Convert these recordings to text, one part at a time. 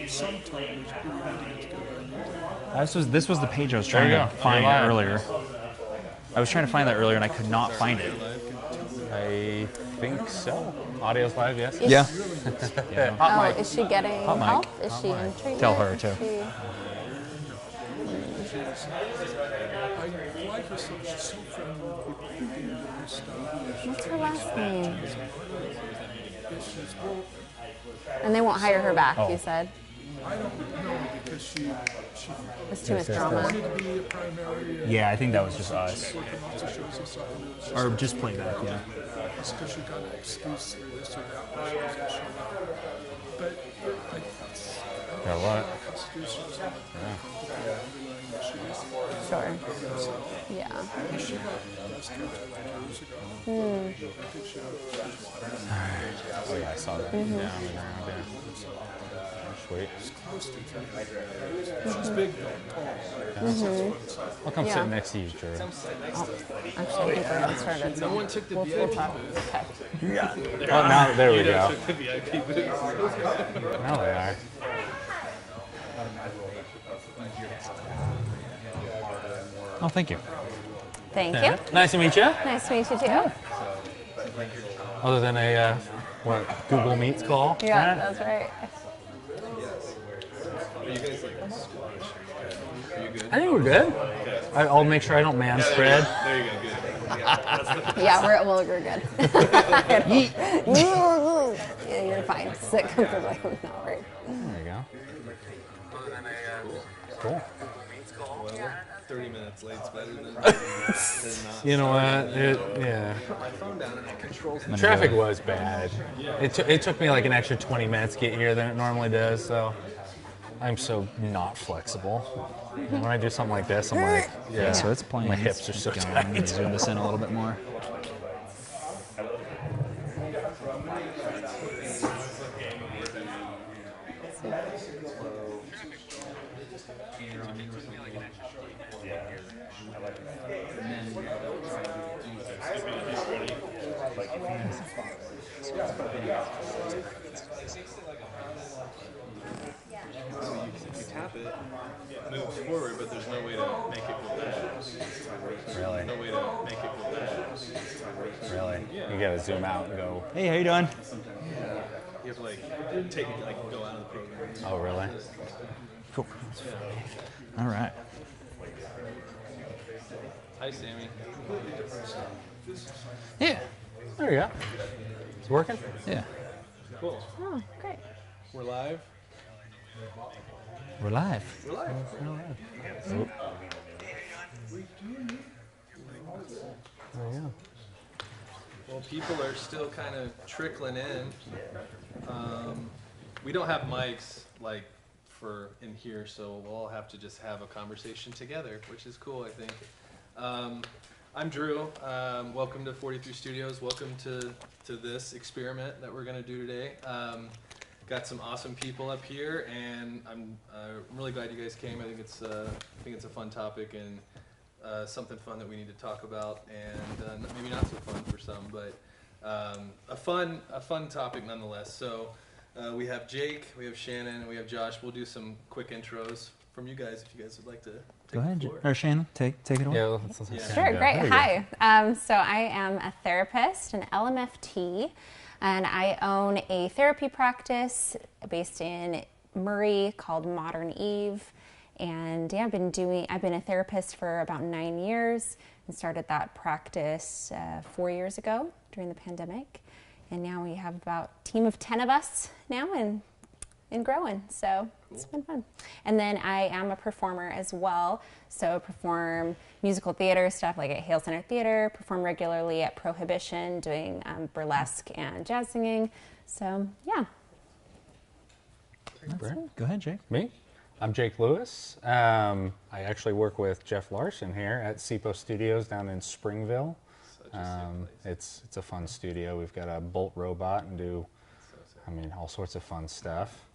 sometimes we need to get together. This was the page I was trying to find earlier. I was trying to find that earlier and I could not find it. I think so. Audio's live, yes? Yeah. Yeah. Hot mic. Is she getting help? Is she in treatment? Tell her to. I like her so she's so friendly with people who do her stuff. What's her last name? And they won't hire her back, you said? I don't know because she It's too much drama. wanted to be a primary. Yeah, I think that was just us. Working lots of shows and stuff. And it was Or just playback, yeah. It's because she got an excuse or this or that when she wasn't showing up. But I Got a lot. Sure. Yeah. she got breast cancer like 2 years ago. Hmm. I think she Oh yeah, I saw that. Yeah, on the ground, yeah. Sweet. She's big though, tall. I'll come sit next to you, Drew. Actually, I think we're going to start it. No one took the We'll VIP talk. booth. Okay. Yeah. Oh, now there we go. Took the VIP booth. Now they are. Oh, thank you. Thank you. Nice to meet you. Nice to meet you too. Other than a Google Meets call. Yeah, that's right. Are you guys like squash? Are you good? I think we're good. I'll make sure I don't man spread. There you go. Good. Yeah, we're good. Yeah, you're fine. Sit comfortably. No, right. There you go. Cool. Well, 30 minutes late's better than not. You know what? Yeah. Put my phone down and it controls The traffic was bad. It took me like an extra 20 minutes to get here than it normally does, so I'm so not flexible. And when I do something like this, I'm like, yeah. So it's playing. My hips are so going. tight. Let me zoom this in a little bit more. If you tap it, it moves forward, but there's no way to make it go back. Really? No way to make it go back. Really? You gotta zoom out and go. Hey, how you doing? You have to like take it, like go out of the program. Oh, really? Cool. All right. Hi, Sammy. Yeah. There you go. It's working? Yeah. Cool. Oh, great. We're live. We're live. We're live. There you go. Well, people are still kind of trickling in. We don't have mics like for in here, so we'll all have to just have a conversation together, which is cool, I think. I'm Drew. Welcome to 43 Studios. Welcome to this experiment that we're going to do today. Got some awesome people up here, and I'm really glad you guys came. I think it's a fun topic and something fun that we need to talk about, and maybe not so fun for some, but a fun topic nonetheless. So we have Jake, we have Shannon, and we have Josh. We'll do some quick intros from you guys if you guys would like to take Go ahead, the floor. or Shannon, take it away. Yeah, Sure, great. Hi. So I am a therapist, an LMFT, and I own a therapy practice based in Murray called Modern Eve. And yeah, I've been a therapist for about 9 years and started that practice 4 years ago during the pandemic. And now we have about a team of 10 of us now and growing. So It's been fun. And then I am a performer as well. So I perform musical theater stuff like at Hale Center Theater, perform regularly at Prohibition doing burlesque and jazz singing. So yeah. Go ahead, Jake. Me? I'm Jake Lewis. I actually work with Jeff Larson here at SIPO Studios down in Springville. It's a fun studio. We've got a bolt robot and do, all sorts of fun stuff.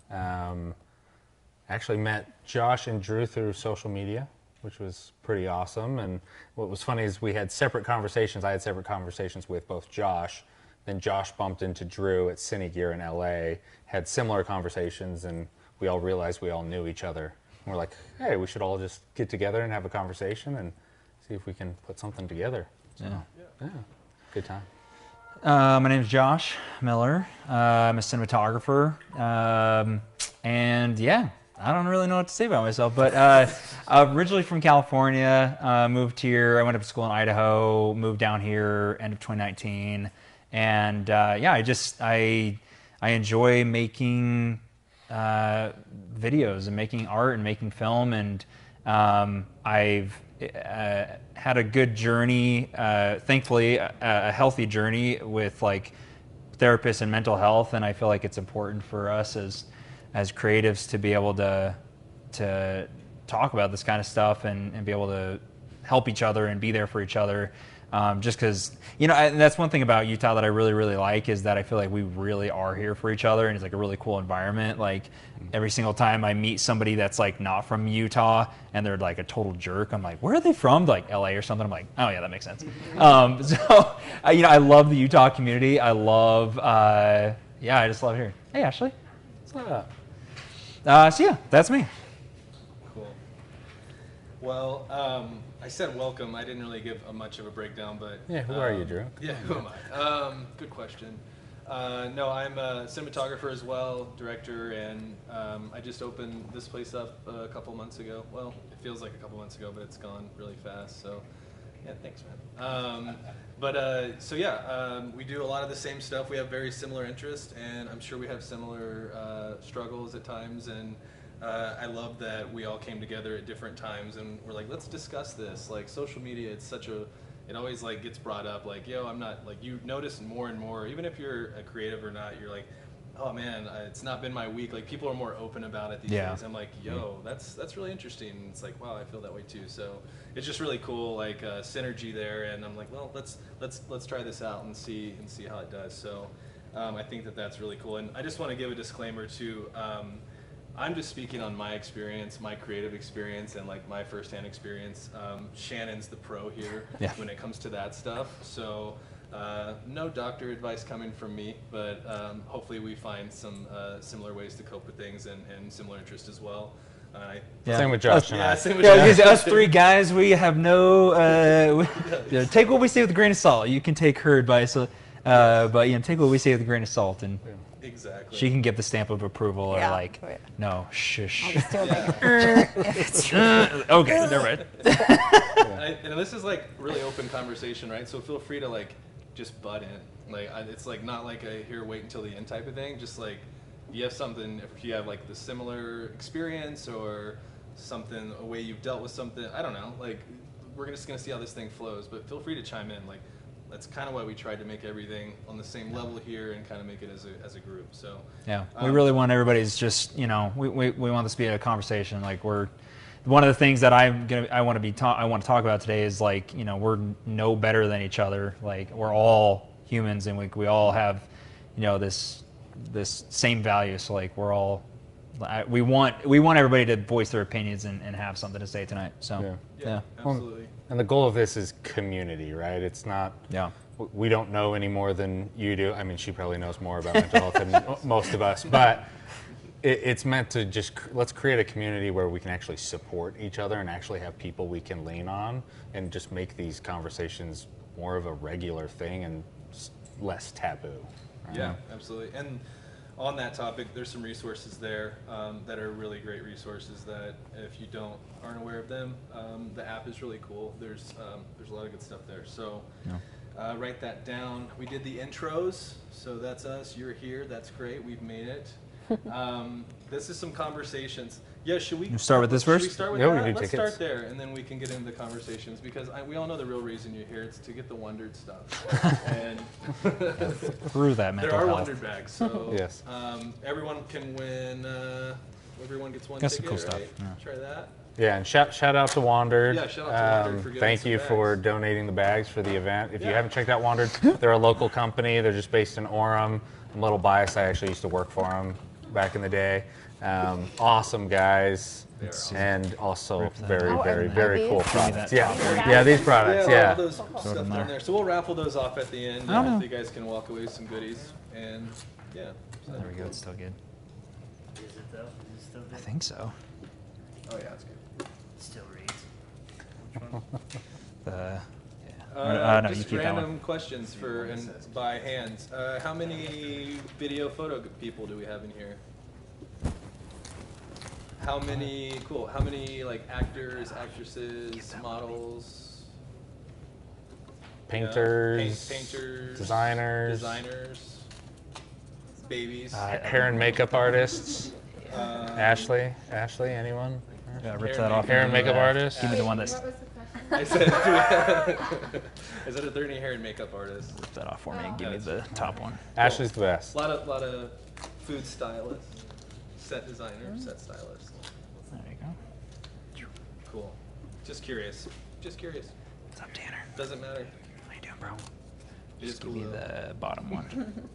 Actually met Josh and Drew through social media, which was pretty awesome. And what was funny is we had separate conversations. I had separate conversations with both Josh. Then Josh bumped into Drew at Cine Gear in LA, had similar conversations, and we all realized we all knew each other. And we're like, hey, we should all just get together and have a conversation and see if we can put something together. So, yeah, good time. My name is Josh Miller. I'm a cinematographer. And yeah, I don't really know what to say about myself, but I'm originally from California, moved here. I went up to school in Idaho, moved down here end of 2019. And yeah, I enjoy making videos and making art and making film. And I've had a good journey, thankfully a healthy journey with like therapists and mental health. And I feel like it's important for us as creatives to be able to talk about this kind of stuff and be able to help each other and be there for each other. Just because, that's one thing about Utah that I really, really like is that I feel like we really are here for each other, and it's like a really cool environment. Like every single time I meet somebody that's like not from Utah and they're like a total jerk, I'm like, where are they from? Like LA or something. I'm like, oh yeah, that makes sense. So I love the Utah community. I love, I just love here. Hey Ashley, what's up? So yeah, that's me. Cool. Well, I said welcome. I didn't really give much of a breakdown, but yeah, who are you, Drew? Yeah, who am I? Good question. No, I'm a cinematographer as well, director, and I just opened this place up a couple months ago. Well, it feels like a couple months ago, but it's gone really fast. So, yeah, thanks, man. We do a lot of the same stuff. We have very similar interests, and I'm sure we have similar struggles at times. And I love that we all came together at different times, and we're like, let's discuss this. Like social media, it always like gets brought up. Like, yo, I'm not like you notice more and more. Even if you're a creative or not, you're like, oh man, it's not been my week. Like people are more open about it these days. I'm like, yo, that's really interesting. And it's like, wow, I feel that way too. So it's just really cool, like synergy there. And I'm like, well, let's try this out and see how it does. So I think that's really cool. And I just want to give a disclaimer too. I'm just speaking on my experience, my creative experience, and like my firsthand experience. Shannon's the pro here when it comes to that stuff. So no doctor advice coming from me, but hopefully we find some similar ways to cope with things and similar interests as well. Same with Josh. Same with Josh. Us three guys, we have no. Take what we say with a grain of salt. You can take her advice, but take what we say with a grain of salt and. Exactly. She can give the stamp of approval or like, no, shush. Okay, never mind. And this is like really open conversation, right? So feel free to like just butt in. Like it's like not like a here wait until the end type of thing. Just like you have something, if you have like the similar experience or something, a way you've dealt with something. I don't know. Like we're just gonna see how this thing flows. But feel free to chime in. Like. That's kind of why we tried to make everything on the same level here and kind of make it as a group. So yeah, we really want everybody's just we want this to be a conversation. Like we're one of the things that I want to talk about today is like we're no better than each other. Like we're all humans and we all have this same value. So like we're all we want everybody to voice their opinions and have something to say tonight. So yeah. Absolutely. And the goal of this is community, right? It's not, we don't know any more than you do. I mean, she probably knows more about mental health than most of us, but it's meant to just, let's create a community where we can actually support each other and actually have people we can lean on and just make these conversations more of a regular thing and less taboo. Right? Yeah, absolutely. And on that topic, there's some resources there that are really great resources that if you aren't aware of them, the app is really cool. There's a lot of good stuff there. So write that down. We did the intros, so that's us. You're here. That's great. We've made it. This is some conversations. Yeah, should we start with this first? Should we start with that? Let's start there, and then we can get into the conversations because we all know the real reason you're here. It's to get the Wondered stuff. And through that mental there are health. Wondered bags, so yes. Everyone can win. Everyone gets one That's ticket, some cool right? stuff. Yeah. Try that. Yeah, and shout out to Wandered. Yeah, shout out to Wandered for giving thank some you bags. for donating the bags for the event. If you haven't checked out Wandered, they're a local company. They're just based in Orem. I'm a little biased. I actually used to work for them back in the day. Awesome guys. And also very cool products. Yeah, these products. Yeah, all those stuff down there. So we'll raffle those off at the end. So you guys can walk away with some goodies. And yeah. There we go. It's still good. Is it though? Is it still good? I think so. Oh yeah, that's good. It still reads. Which one? No, you Just keep that one. random questions for and by hands. How many video photo people do we have in here? How many? Cool. How many like actors, actresses, models? Painters, painters, designers, babies. hair and makeup artists. Ashley, anyone? Yeah, rip that off. Hair and makeup artist. Give me the one that's. What was the question? I said, is it a 30 hair and makeup artist? Rip that off for me and give me the top one. Ashley's the best. A lot of food stylists, set designers, set stylists. There you go. Cool. Just curious. What's up, Tanner? Doesn't matter. How you doing, bro? It is Just give cool me though. the bottom one.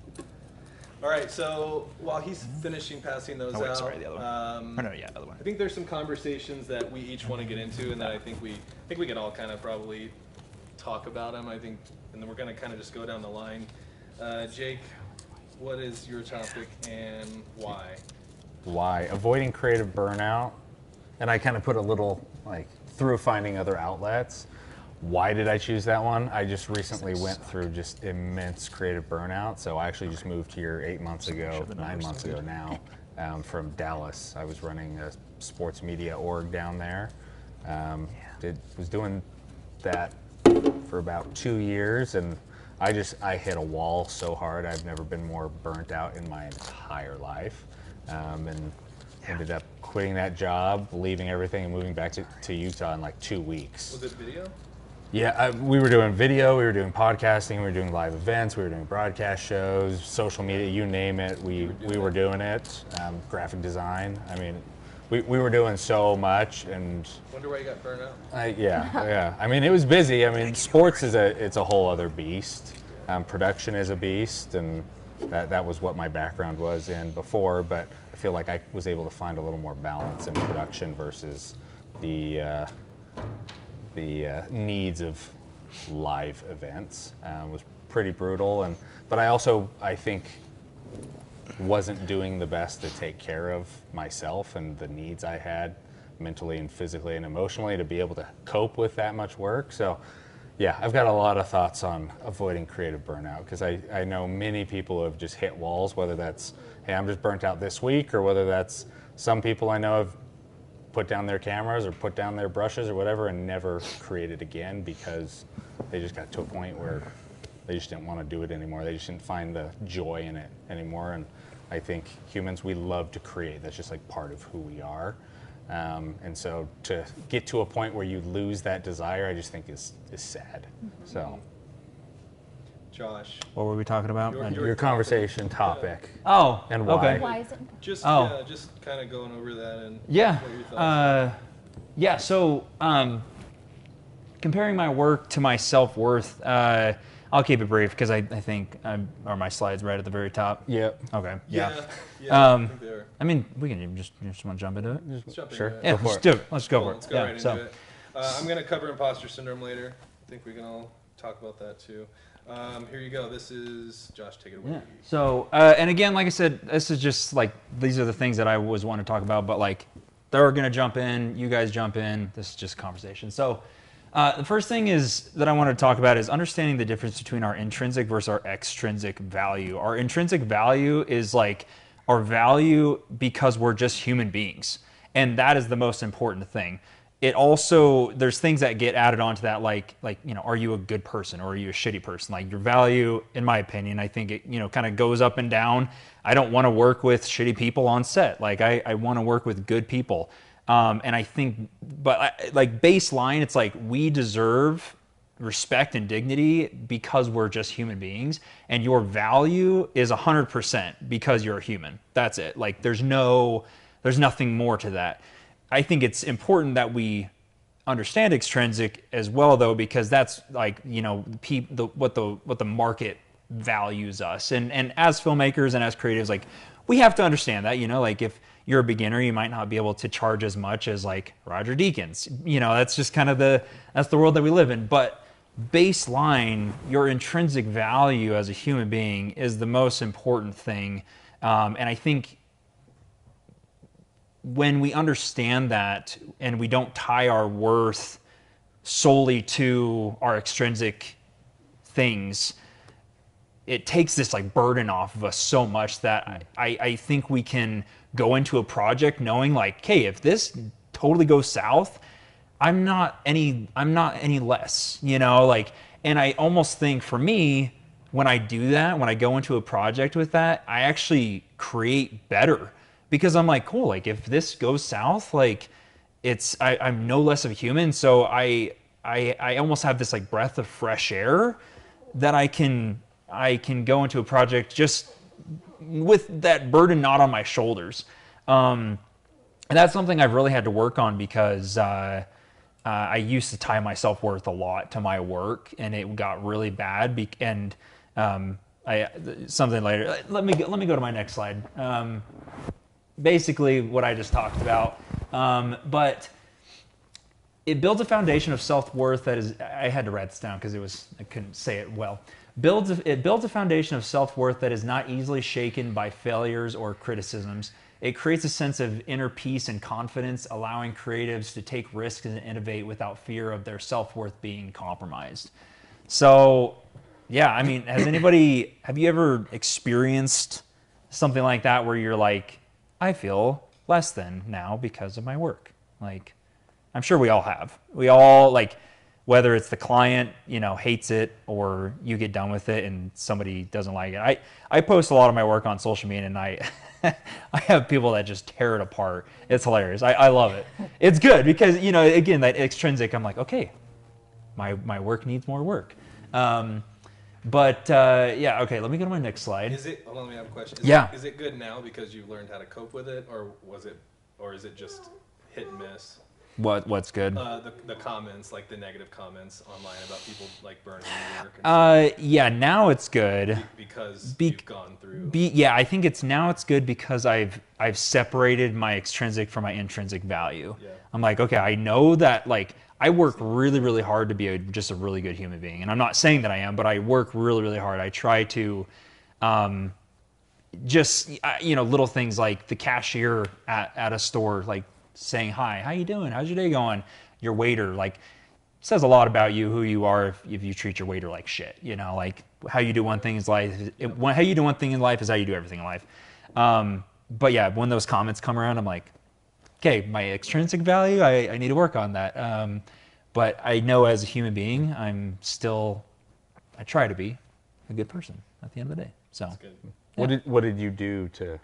All right. So while he's finishing passing those Oh, wait, out, sorry, the other one. Oh, no, yeah, the other one. I think there's some conversations that we each want to get into, and that I think we can all kind of probably talk about them. I think, and then we're gonna kind of just go down the line. Jake, what is your topic and why? Why? Avoiding creative burnout. And I kind of put a little, like, through finding other outlets. Why did I choose that one? I just recently went through just immense creative burnout. So I actually just moved here 9 months ago now, from Dallas. I was running a sports media org down there. Was doing that for about 2 years, and I hit a wall so hard. I've never been more burnt out in my entire life, and ended up quitting that job, leaving everything, and moving back to Utah in like 2 weeks. Was it video? Yeah, we were doing video, we were doing podcasting, we were doing live events, we were doing broadcast shows, social media, you name it, we were doing it. Graphic design. I mean, we were doing so much, and Wonder why you got burned out. yeah. I mean, it was busy. I mean, sports it's a whole other beast. Production is a beast, and that was what my background was in before. But I feel like I was able to find a little more balance in production versus the needs of live events. Was pretty brutal, but I think wasn't doing the best to take care of myself and the needs I had mentally and physically and emotionally to be able to cope with that much work. So yeah, I've got a lot of thoughts on avoiding creative burnout, because I know many people have just hit walls, whether that's, hey, I'm just burnt out this week, or whether that's some people I know have put down their cameras or put down their brushes or whatever and never created again because they just got to a point where they just didn't want to do it anymore. They just didn't find the joy in it anymore. And I think humans, we love to create. That's just like part of who we are. And so to get to a point where you lose that desire, I just think is sad. Mm-hmm. So, Josh, What were we talking about? your conversation topic. Oh, And why. okay. Why is it? just Oh. just kind of going over that and Yeah. what your thoughts. Yeah, so comparing my work to my self-worth, I'll keep it brief because I think are my slides right at the very top? Yep. Okay, yeah, yeah. I think they are. I mean, we can just want to jump into it? Let's jump into Sure. it. Yeah, Go for let's it. do it. Let's go Cool, for it. let's go Yeah, right into it. I'm going to cover imposter syndrome later. I think we can all talk about that too. Here you go. This is Josh. Take it away. Yeah. So, and again, like I said, this is just like, these are the things that I always want to talk about, but like, they're going to jump in, you guys jump in, this is just conversation. So, the first thing is that I want to talk about is understanding the difference between our intrinsic versus our extrinsic value. Our intrinsic value is like our value because we're just human beings. And that is the most important thing. It also, there's things that get added onto that, like, you know, are you a good person or are you a shitty person? Like your value, in my opinion, I think it, you know, kind of goes up and down. I don't want to work with shitty people on set. Like I want to work with good people. And I think, but like baseline, it's like we deserve respect and dignity because we're just human beings, and your value is 100% because you're a human. That's it. Like there's nothing more to that. I think it's important that we understand extrinsic as well, though, because that's like, you know, what the market values us, and as filmmakers and as creatives, like we have to understand that, you know, like if you're a beginner, you might not be able to charge as much as like Roger Deakins. You know, that's just kind of that's the world that we live in. But baseline, your intrinsic value as a human being is the most important thing, and I think when we understand that and we don't tie our worth solely to our extrinsic things, it takes this like burden off of us so much that I think we can go into a project knowing like, hey, if this totally goes south, I'm not any less, you know, like, and I almost think for me, when I do that, when I go into a project with that, I actually create better because I'm like, cool, like if this goes south, like I'm no less of a human. So I almost have this like breath of fresh air that I can go into a project just with that burden not on my shoulders. And that's something I've really had to work on because I used to tie my self-worth a lot to my work, and it got really bad. And something later. Let me go to my next slide. Basically, what I just talked about, but it builds a foundation of self-worth that is. I had to write this down because I couldn't say it well. It builds a foundation of self-worth that is not easily shaken by failures or criticisms. It creates a sense of inner peace and confidence, allowing creatives to take risks and innovate without fear of their self-worth being compromised. So, yeah, I mean, have you ever experienced something like that where you're like, I feel less than now because of my work? Like, I'm sure we all have. We all, like, whether it's the client, you know, hates it or you get done with it and somebody doesn't like it. I post a lot of my work on social media and I have people that just tear it apart. It's hilarious. I love it. It's good because, you know, again, that extrinsic, I'm like, okay, my work needs more work. Yeah, okay, let me go to my next slide. Hold on, let me have a question. Is it good now because you learned how to cope with it, or is it just hit and miss? What's good? The comments, like the negative comments online about people like burning your work. Yeah, now it's good because you've gone through. Yeah, I think it's good because I've separated my extrinsic from my intrinsic value. Yeah. I'm like, okay, I know that like I work really, really hard to be just a really good human being, and I'm not saying that I am, but I work really, really hard. I try to, little things like the cashier at a store, like saying hi, how you doing? How's your day going? Your waiter, like, says a lot about you, who you are if you treat your waiter like shit. You know, like how you do one thing in life. How you do one thing in life is how you do everything in life. But yeah, when those comments come around, I'm like, okay, my extrinsic value, I need to work on that. But I know as a human being, I try to be a good person at the end of the day. So, yeah. What did you do to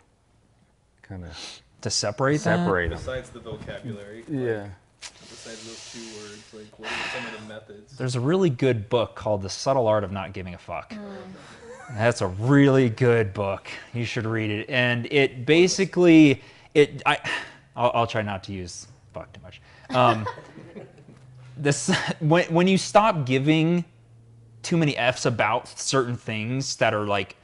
kind of separate them? Besides the vocabulary. Yeah. Besides those 2 words, like what are some of the methods? There's a really good book called The Subtle Art of Not Giving a Fuck. That's a really good book. You should read it. And it basically, I'll try not to use fuck too much. When you stop giving too many F's about certain things that are like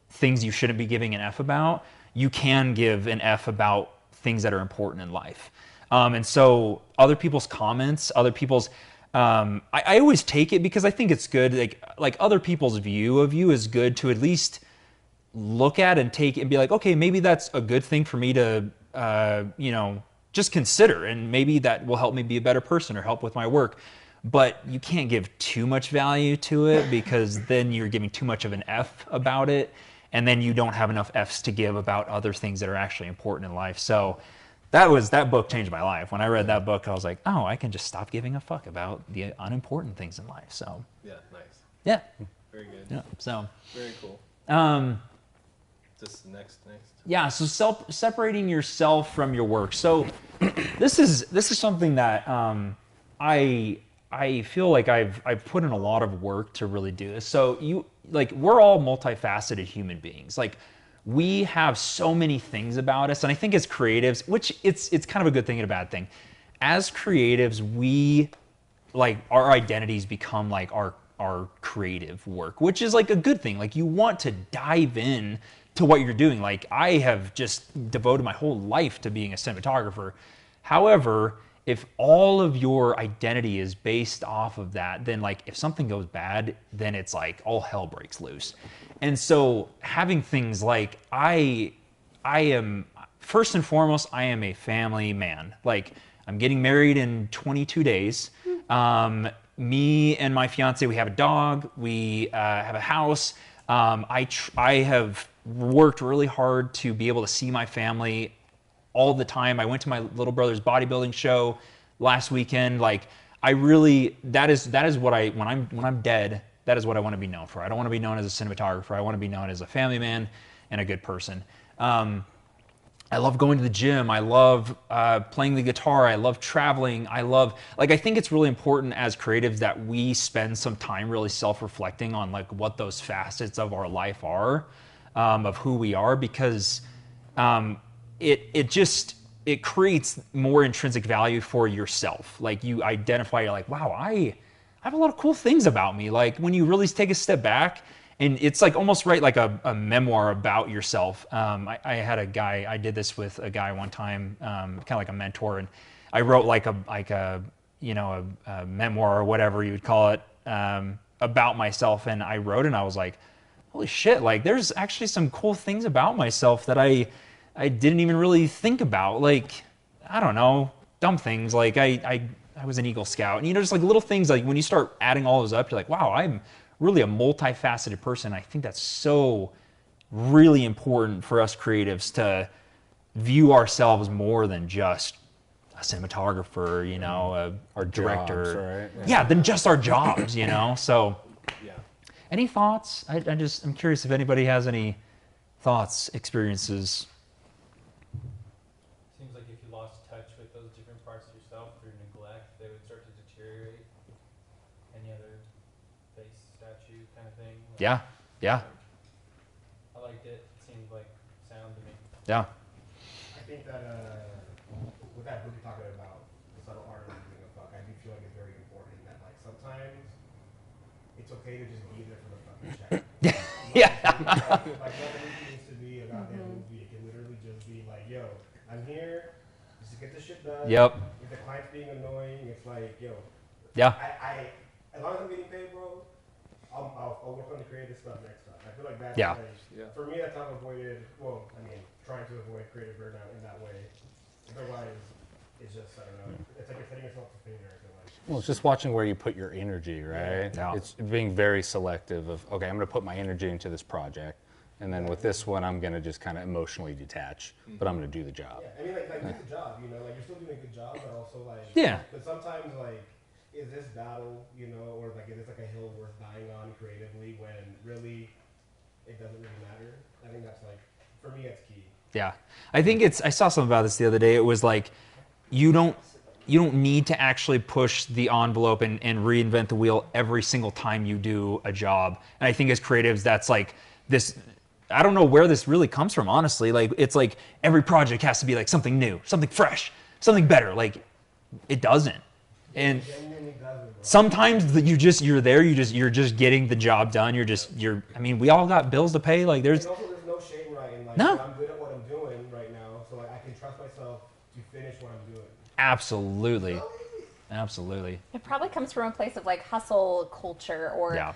things you shouldn't be giving an F about, you can give an F about things that are important in life. And so other people's comments, I always take it because I think it's good. Like other people's view of you is good to at least look at and take and be like, okay, maybe that's a good thing for me to, just consider. And maybe that will help me be a better person or help with my work. But you can't give too much value to it because then you're giving too much of an F about it. And then you don't have enough F's to give about other things that are actually important in life. So that book changed my life. When I read that book, I was like, oh, I can just stop giving a fuck about the unimportant things in life. So yeah, nice. Yeah. Very good. Yeah. So very cool. Just next. Yeah. So separating yourself from your work. So this is something that I feel like I've put in a lot of work to really do this. So we're all multifaceted human beings. Like we have so many things about us, and I think as creatives, which it's kind of a good thing and a bad thing. As creatives, we like our identities become like our creative work, which is like a good thing. Like you want to dive in to what you're doing. Like I have just devoted my whole life to being a cinematographer. However, if all of your identity is based off of that, then like if something goes bad, then it's like all hell breaks loose. And so having things like I am first and foremost, I am a family man. Like, I'm getting married in 22 days. Me and my fiance, we have a dog. We have a house. I have worked really hard to be able to see my family all the time. I went to my little brother's bodybuilding show last weekend. Like, I really, that is what when I'm dead, that is what I want to be known for. I don't want to be known as a cinematographer. I want to be known as a family man and a good person. I love going to the gym. I love playing the guitar. I love traveling. I think it's really important as creatives that we spend some time really self-reflecting on like what those facets of our life are, of who we are, because it creates more intrinsic value for yourself. Like, you identify, you're like, wow, I have a lot of cool things about me. Like, when you really take a step back, and it's like almost write like a memoir about yourself. I had a guy, I did this with a guy one time, kind of like a mentor, and I wrote like a memoir or whatever you would call it, about myself. And I wrote it and I was like, holy shit, like there's actually some cool things about myself that I didn't even really think about. Like, I don't know, dumb things. Like I was an Eagle Scout, and just like little things, like when you start adding all those up, you're like, wow, I'm really a multifaceted person. I think that's so really important for us creatives to view ourselves more than just a cinematographer, a director. Jobs, right? Yeah, than just our jobs, So, any thoughts? I'm curious if anybody has any thoughts, experiences. Seems like if you lost touch with those different parts of yourself through neglect, they would start to deteriorate. Any other face statue kind of thing? Yeah. I liked it. It seemed like sound to me. Yeah. I think that with that book you're talking about, the subtle art of giving a fuck, I do feel like it's very important that like sometimes it's okay to just be there for the fucking check. Yeah. Like nothing needs to be about that movie. It can literally just be like, yo, I'm here just to get this shit done. Yep. If the client's being annoying, it's like, yo. Yeah. I as long as I'm getting paid, bro, I'll work on the creative stuff next time. I feel like that's like, for me, that's how I've avoided, trying to avoid creative burnout in that way. Otherwise, it's just, I don't know, it's like you're setting yourself a finger, I feel like. Well, it's just watching where you put your energy, right? Yeah. It's being very selective of, okay, I'm going to put my energy into this project, and then with this one, I'm going to just kind of emotionally detach, but I'm going to do the job. Yeah, I mean, like do the job, like you're still doing a good job, but also like, but sometimes like, is this battle, or like, is this like a hill worth dying on creatively when really it doesn't really matter? I think that's like, for me, it's key. Yeah. I think I saw something about this the other day. It was like, you don't need to actually push the envelope and reinvent the wheel every single time you do a job. And I think as creatives, that's like this, I don't know where this really comes from, honestly. Like, it's like every project has to be like something new, something fresh, something better. Like, it doesn't. And sometimes you're there, you're just getting the job done. We all got bills to pay. Like, there's no shame, right? In like, no. I'm good at what I'm doing right now, so like I can trust myself to finish what I'm doing. Absolutely. It probably comes from a place of like hustle culture, or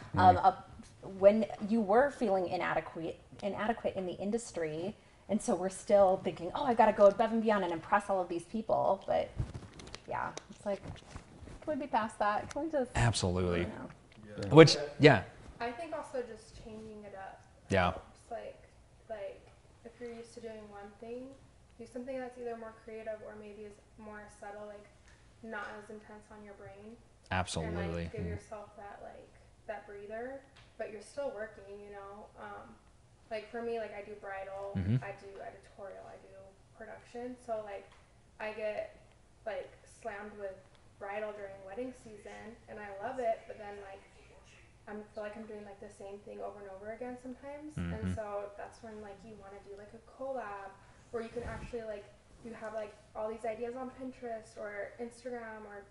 when you were feeling inadequate in the industry, and so we're still thinking, oh, I've got to go above and beyond and impress all of these people. But yeah, it's like, can we be past that? Can we just absolutely. Which I think also just changing it up. Yeah. It's like if you're used to doing one thing, do something that's either more creative or maybe is more subtle, like not as intense on your brain. Absolutely. And like give yourself that breather, but you're still working, like for me, like I do bridal, I do editorial, I do production, so like I get like slammed with bridal during wedding season, and I love it, but then like I feel like I'm doing like the same thing over and over again sometimes, and so that's when like you want to do like a collab where you can actually like you have like all these ideas on Pinterest or Instagram or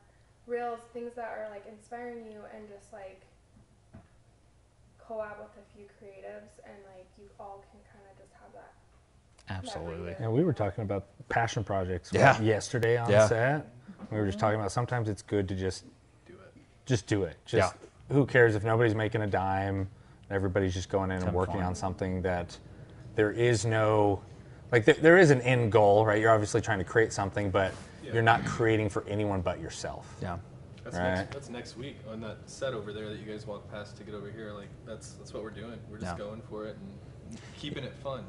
Reels, things that are like inspiring you, and just like collab with a few creatives, and like you all can kind of just have that. Absolutely. And we were talking about passion projects yesterday on set. We were just talking about sometimes it's good to just do it. Who cares if nobody's making a dime? Everybody's just going in and working on something that there is no, like there is an end goal, right? You're obviously trying to create something, but you're not creating for anyone but yourself. Yeah. That's next week on that set over there that you guys walk past to get over here. Like that's what we're doing. We're just going for it and keeping it fun.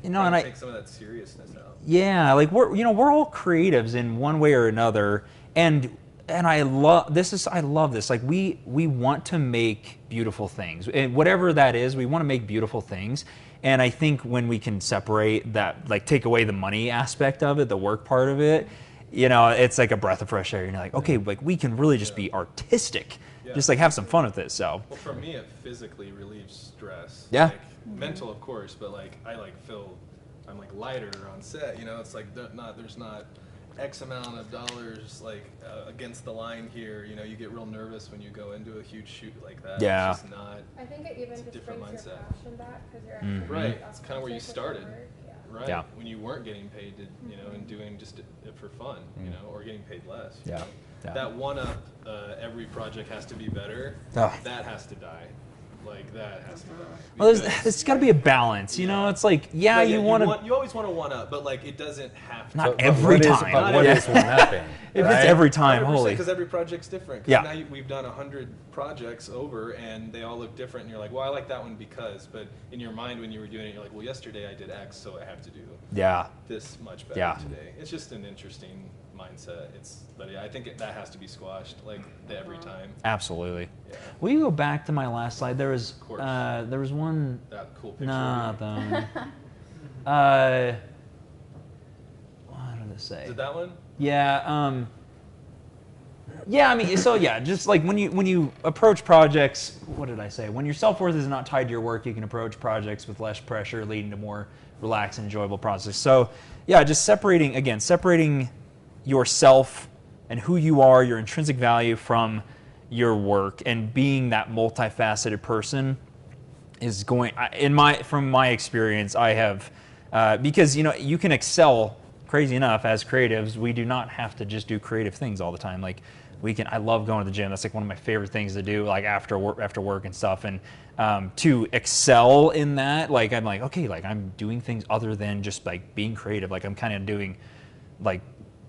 And take some of that seriousness out. Yeah, like we're all creatives in one way or another, and I love this. I love this. Like we want to make beautiful things, and whatever that is, we want to make beautiful things. And I think when we can separate that, like take away the money aspect of it, the work part of it, it's like a breath of fresh air. And you're like, okay, like we can really just be artistic, just like have some fun with it. So. Well, for me, it physically relieves stress. Yeah. Like, mental, of course, but like I feel I'm like lighter on set. It's like there's not X amount of dollars against the line here. You get real nervous when you go into a huge shoot like that. Yeah. It's just not. I think it even just brings mindset. your passion back because you're actually right. It's kind of where you started. Right. Yeah. When you weren't getting paid, and doing just it for fun, or getting paid less. Yeah. That one up, every project has to be better. Oh. That has to die. Like that has to die. Well, there's got to be a balance, It's like, you want you always want to one up, but like it doesn't have to. Not every time. But what is one upping? If it's every time, holy. Because every project's different. Yeah. Now we've done 100 projects over, and they all look different. And you're like, well, I like that one because. But in your mind, when you were doing it, you're like, well, yesterday I did X, so I have to do this much better today. It's just an interesting mindset. But I think that has to be squashed, like the every time. Absolutely. Yeah. Will you go back to my last slide? There was one. That cool picture. What did it say? Is it that one? Yeah. Yeah. I mean, so yeah, just like when you approach projects, what did I say? When your self-worth is not tied to your work, you can approach projects with less pressure, leading to more relaxed and enjoyable process. So yeah, just separating yourself and who you are, your intrinsic value from your work, and being that multifaceted person is going. From my experience, I have because you can excel. Crazy enough, as creatives, we do not have to just do creative things all the time. Like I love going to the gym. That's like one of my favorite things to do, like after work and stuff. And to excel in that, like I'm like, okay, like I'm doing things other than just like being creative. Like I'm kind of doing like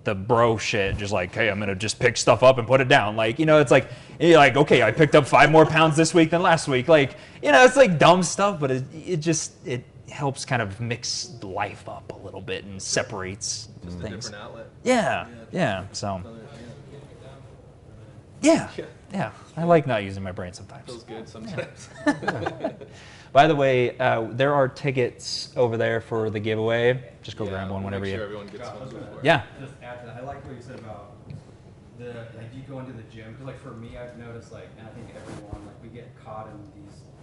the bro shit, just like, hey, I'm gonna just pick stuff up and put it down. Like, it's like, you're like, okay, I picked up 5 more pounds this week than last week. Like, it's like dumb stuff, but it helps kind of mix life up a little bit and separates just things. A different outlet. Yeah. So. Yeah. I like not using my brain sometimes. Feels good sometimes. By the way, there are tickets over there for the giveaway. Just go grab one whenever you. Everyone gets one before. Yeah. Just add to that. I like what you said about you go into the gym, because like for me, I've noticed and I think everyone we get caught in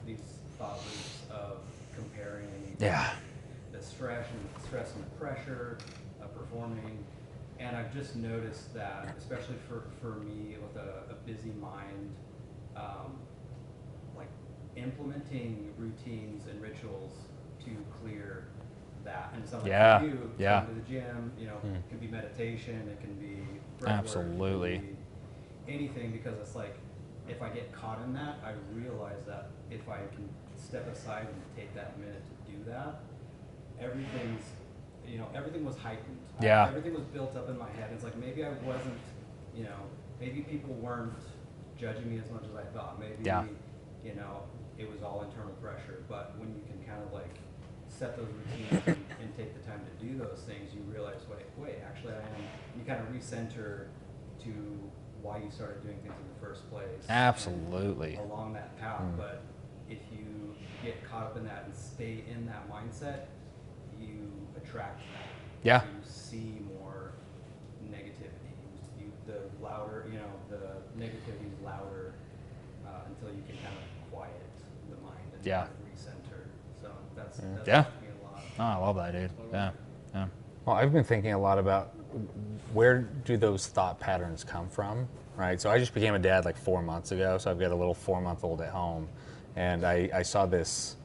these thought loops of comparing. The stress and the pressure of performing. And I've just noticed that, especially for me with a busy mind, implementing routines and rituals to clear that. And something like you, going to the gym, it can be meditation, it can be breath absolutely work, it can be anything, because it's like if I get caught in that, I realize that if I can step aside and take that minute to do that, everything was heightened. Everything was built up in my head. It's like maybe I wasn't, maybe people weren't judging me as much as I thought. Maybe, it was all internal pressure. But when you can kind of set those routines and take the time to do those things, you realize, wait, actually I am. You kind of recenter to why you started doing things in the first place. Absolutely. Along that path. But if you get caught up in that and stay in that mindset, you attract that. Yeah. You see more negativity. The louder, the negativity is louder until you can kind of quiet the mind and kind of recenter. So that's helped me a lot. Oh, I love that, dude. Yeah. Well, I've been thinking a lot about where do those thought patterns come from, right? So I just became a dad 4 months ago, so I've got a little 4-month-old at home, and I saw this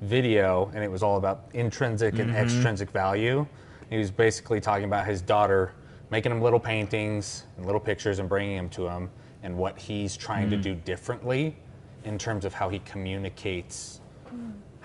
video, and it was all about intrinsic and extrinsic value. He was basically talking about his daughter making him little paintings and little pictures and bringing them to him, and what he's trying to do differently in terms of how he communicates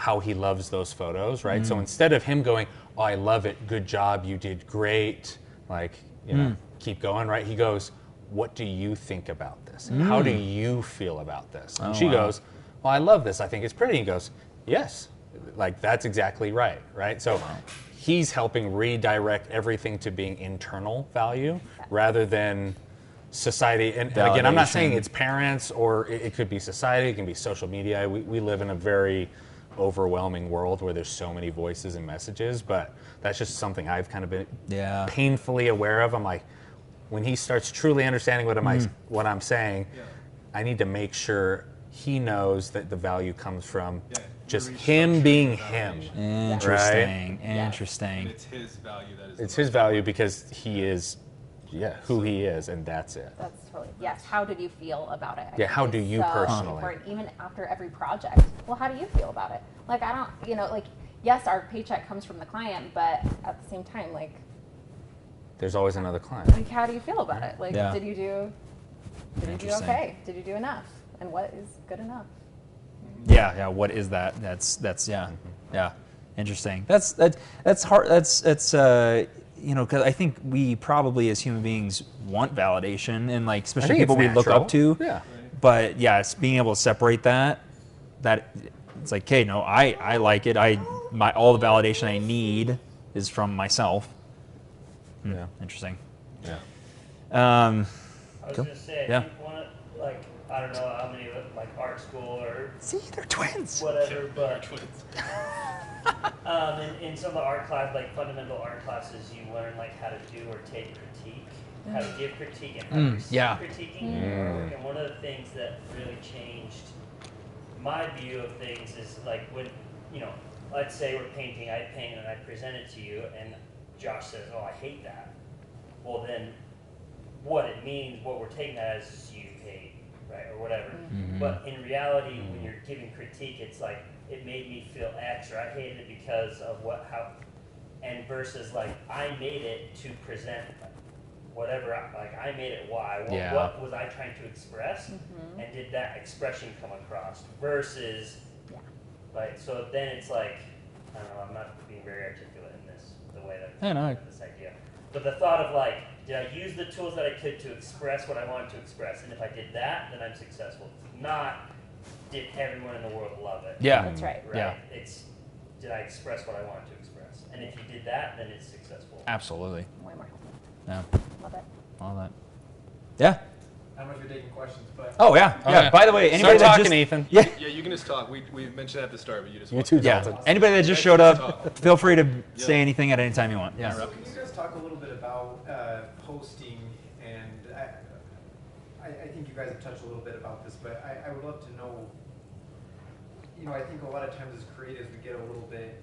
how he loves those photos, right? So instead of him going, oh, I love it, good job, you did great, like, you know, keep going, right? He goes, what do you think about this? How do you feel about this? And she goes, well, I love this, I think it's pretty. He goes, yes, like that's exactly right, right? So he's helping redirect everything to being internal value rather than society. And again, I'm not saying it's parents or it could be society, it can be social media. We live in a very overwhelming world where there's so many voices and messages, but that's just something I've kind of been painfully aware of. I'm like, when he starts truly understanding what I'm saying, I need to make sure he knows that the value comes from just him being him. Interesting. Right? Interesting. It's his value that is. It's his value because he is, who he is, and that's it. That's totally, yes. How did you feel about it? Yeah, how do you personally? Important, even after every project. Well, how do you feel about it? Like, I don't, you know, like, yes, our paycheck comes from the client, but at the same time, like, there's always another client. like, how do you feel about it? Like, did you do okay? Did you do enough? And what is good enough? Yeah. What is that? That's yeah. Interesting. That's hard. That's you know, because I think we probably as human beings want validation, and like especially people we look up to. Yeah. But it's being able to separate that it's like, okay, no, I like it. All the validation I need is from myself. Yeah. Interesting. Yeah. I was going to say, Yeah. I think one of, like, I don't know how many of it, like art school or See, they're twins. whatever, but in some of the art class, like fundamental art classes, you learn like how to do or take critique, how to give critique, and how to receive critiquing your work. And one of the things that really changed my view of things is like when, you know, let's say we're painting, I paint and I present it to you, and Josh says, "Oh, I hate that." Well, then what it means, what we're taking that as is you hate, right, or whatever. But in reality, when you're giving critique, it's like, it made me feel X, or I hated it because of and versus like, I made it to present whatever, like I made it Y. What was I trying to express? And did that expression come across? Versus, like, so then it's like, I don't know, I'm not being very articulate in this, the way that I'm thinking of this idea. But the thought of like, did I use the tools that I could to express what I wanted to express? And if I did that, then I'm successful. If not, did everyone in the world love it? Yeah. That's right. Right? Yeah. It's, did I express what I wanted to express? And if you did that, then it's successful. Absolutely. Way more. Yeah. Love it. All that. Yeah. I don't know if you're taking questions, but Oh yeah. By the way, anybody Start that talking, just Ethan. yeah. Yeah, you can just talk. We mentioned at the start, but you just You too, Yeah. Dalton. Anybody that just showed up, feel free to say anything at any time you want. Yeah. Can you guys talk a little bit about posting? And I think you guys have touched a little bit about this, but I would love to know, you know, I think a lot of times as creatives we get a little bit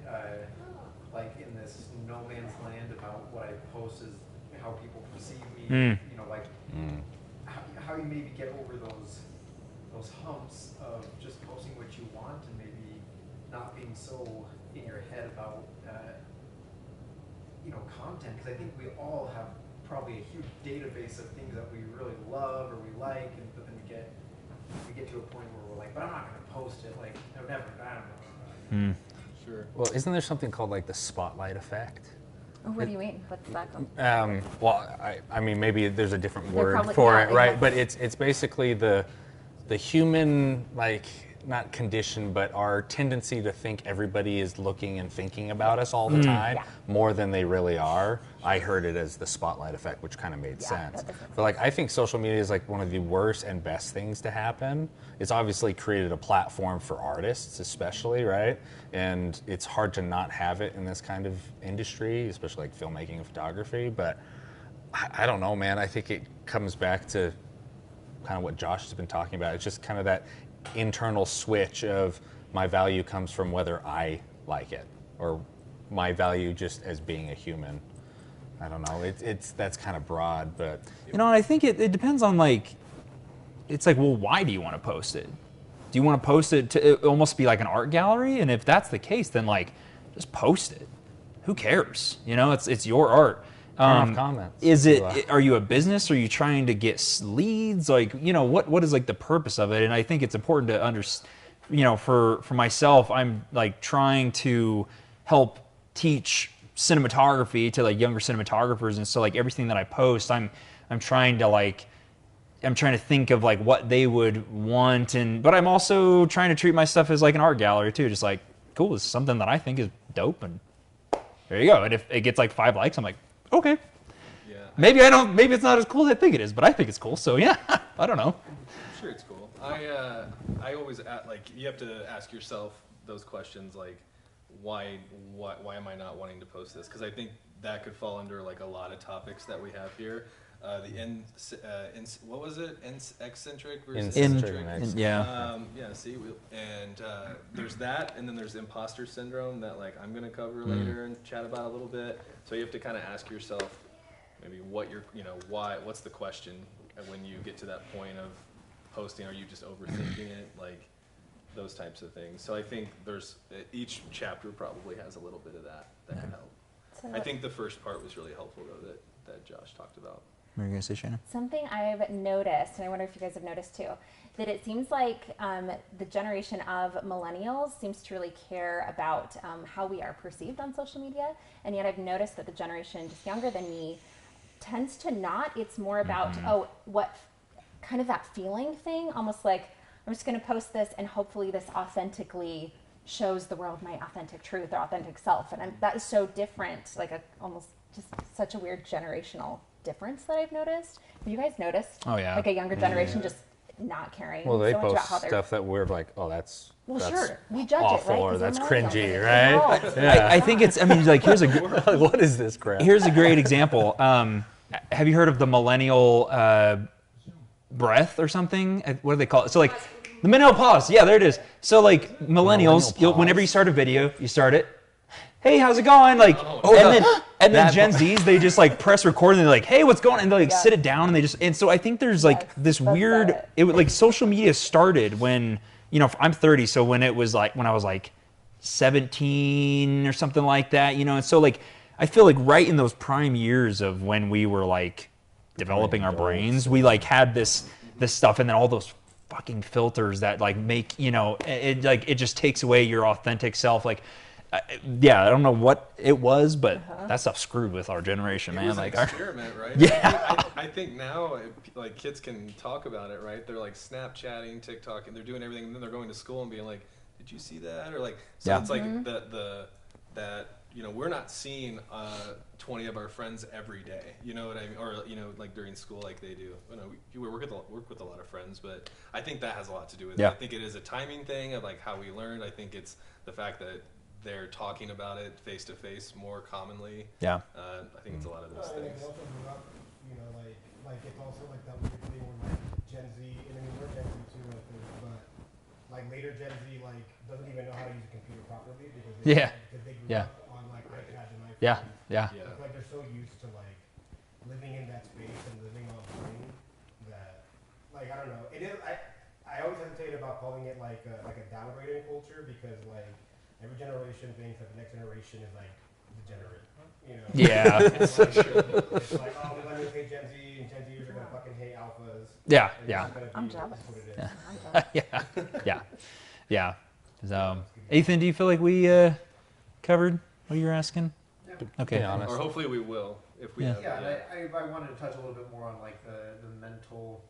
like in this no man's land about what I post is how people perceive me, you know, like how you maybe get over those humps of just posting what you want and maybe not being so in your head about you know, content, because I think we all have probably a huge database of things that we really love or we like, and but then we get to a point where we're like, but I'm not going to post it, like I would never, I don't know. Sure. Well, isn't there something called like the spotlight effect? Oh, what do you mean? What's that called? Well, I mean, maybe there's a different They're word probably- for yeah, it, right? exactly. But it's basically the human, like, not condition, but our tendency to think everybody is looking and thinking about us all the time more than they really are. I heard it as the spotlight effect, which kind of made sense. But like, I think social media is like one of the worst and best things to happen. It's obviously created a platform for artists, especially, right? And it's hard to not have it in this kind of industry, especially like filmmaking and photography. But I don't know, man. I think it comes back to kind of what Josh has been talking about. It's just kind of that internal switch of my value comes from whether I like it or my value just as being a human. I don't know. That's kind of broad, but You know, I think it depends on like, it's like, well, why do you want to post it? Do you want to post it to almost be like an art gallery? And if that's the case, then like, just post it. Who cares? You know, it's your art. turn off comments. Are you a business? Are you trying to get leads? Like, you know, what is like the purpose of it? And I think it's important to for myself, I'm like trying to help teach cinematography to like younger cinematographers, and so like everything that I post, I'm trying to think of like what they would want, but I'm also trying to treat my stuff as like an art gallery too, just like, cool, this is something that I think is dope, and there you go. And if it gets like 5 likes, I'm like, okay. Yeah. Maybe it's not as cool as I think it is, but I think it's cool. So yeah, I don't know. I'm sure it's cool. I always you have to ask yourself those questions like, why am I not wanting to post this? Because I think that could fall under like a lot of topics that we have here. What was it? Eccentric versus eccentric. Yeah. There's that, and then there's imposter syndrome that like I'm gonna cover later and chat about a little bit. So you have to kind of ask yourself maybe what's the question when you get to that point of posting? Are you just overthinking it? Like those types of things. So I think each chapter probably has a little bit of that could help. So I think the first part was really helpful though that Josh talked about. What are you going to say, Shannon? Something I've noticed, and I wonder if you guys have noticed too, that it seems like the generation of millennials seems to really care about how we are perceived on social media, and yet I've noticed that the generation just younger than me tends to not. It's more about, what kind of that feeling thing, almost like I'm just going to post this and hopefully this authentically shows the world my authentic truth or authentic self. And that is so different, like almost just such a weird generational difference that I've noticed. Have you guys noticed? Oh yeah. Like a younger generation just not caring Well, they so much post about how they're... stuff that we're like, oh, that's sure. We judge awful, it, right? or 'Cause that's we're cringy, millennials. right? No. Yeah. I think it's. I mean, like here's a what is this crap? here's a great example. Have you heard of the millennial breath or something? What do they call it? So like the millennial pause. Yeah, there it is. So like millennials, whenever you start a video, you start it. Hey, how's it going? Like, and then Gen Zs, they just like press record and they're like, hey, what's going on? And they like sit it down and they just, and so I think there's like this weird, like social media started when, I'm 30. So when it was like, when I was like 17 or something like that, and so like, I feel like right in those prime years of when we were like developing our brains, we like had this stuff, and then all those fucking filters that like make, it just takes away your authentic self. Like, I don't know what it was, but that stuff screwed with our generation, man. It was like an experiment, right? Yeah. I think now, like kids can talk about it, right? They're like Snapchatting, TikTok, and they're doing everything, and then they're going to school and being like, "Did you see that?" Or like, so it's like that we're not seeing 20 of our friends every day. You know what I mean? Or like during school, like they do. We work with a lot of friends, but I think that has a lot to do with it. I think it is a timing thing of like how we learned. I think it's the fact that they're talking about it face to face more commonly. I think it's a lot of those things. They also grew up, like it's also like that weird thing where like Gen Z, and I mean we're Gen Z too, I think, but like later Gen Z like doesn't even know how to use a computer properly because they grew up on like iPads and iPhones. It's like they're so used to like living in that space and living online that like I don't know. It is I always hesitate about calling it like a downgrading culture because like every generation thinks that the next generation is like degenerate, Yeah. It's like, oh, millennials hate Gen Z, and Gen Zers are gonna fucking hate alphas. Yeah. I'm jealous. Yeah. So, Ethan, do you feel like we covered what you were asking? Yeah. Okay. Or hopefully we will if we have. I wanted to touch a little bit more on like the mental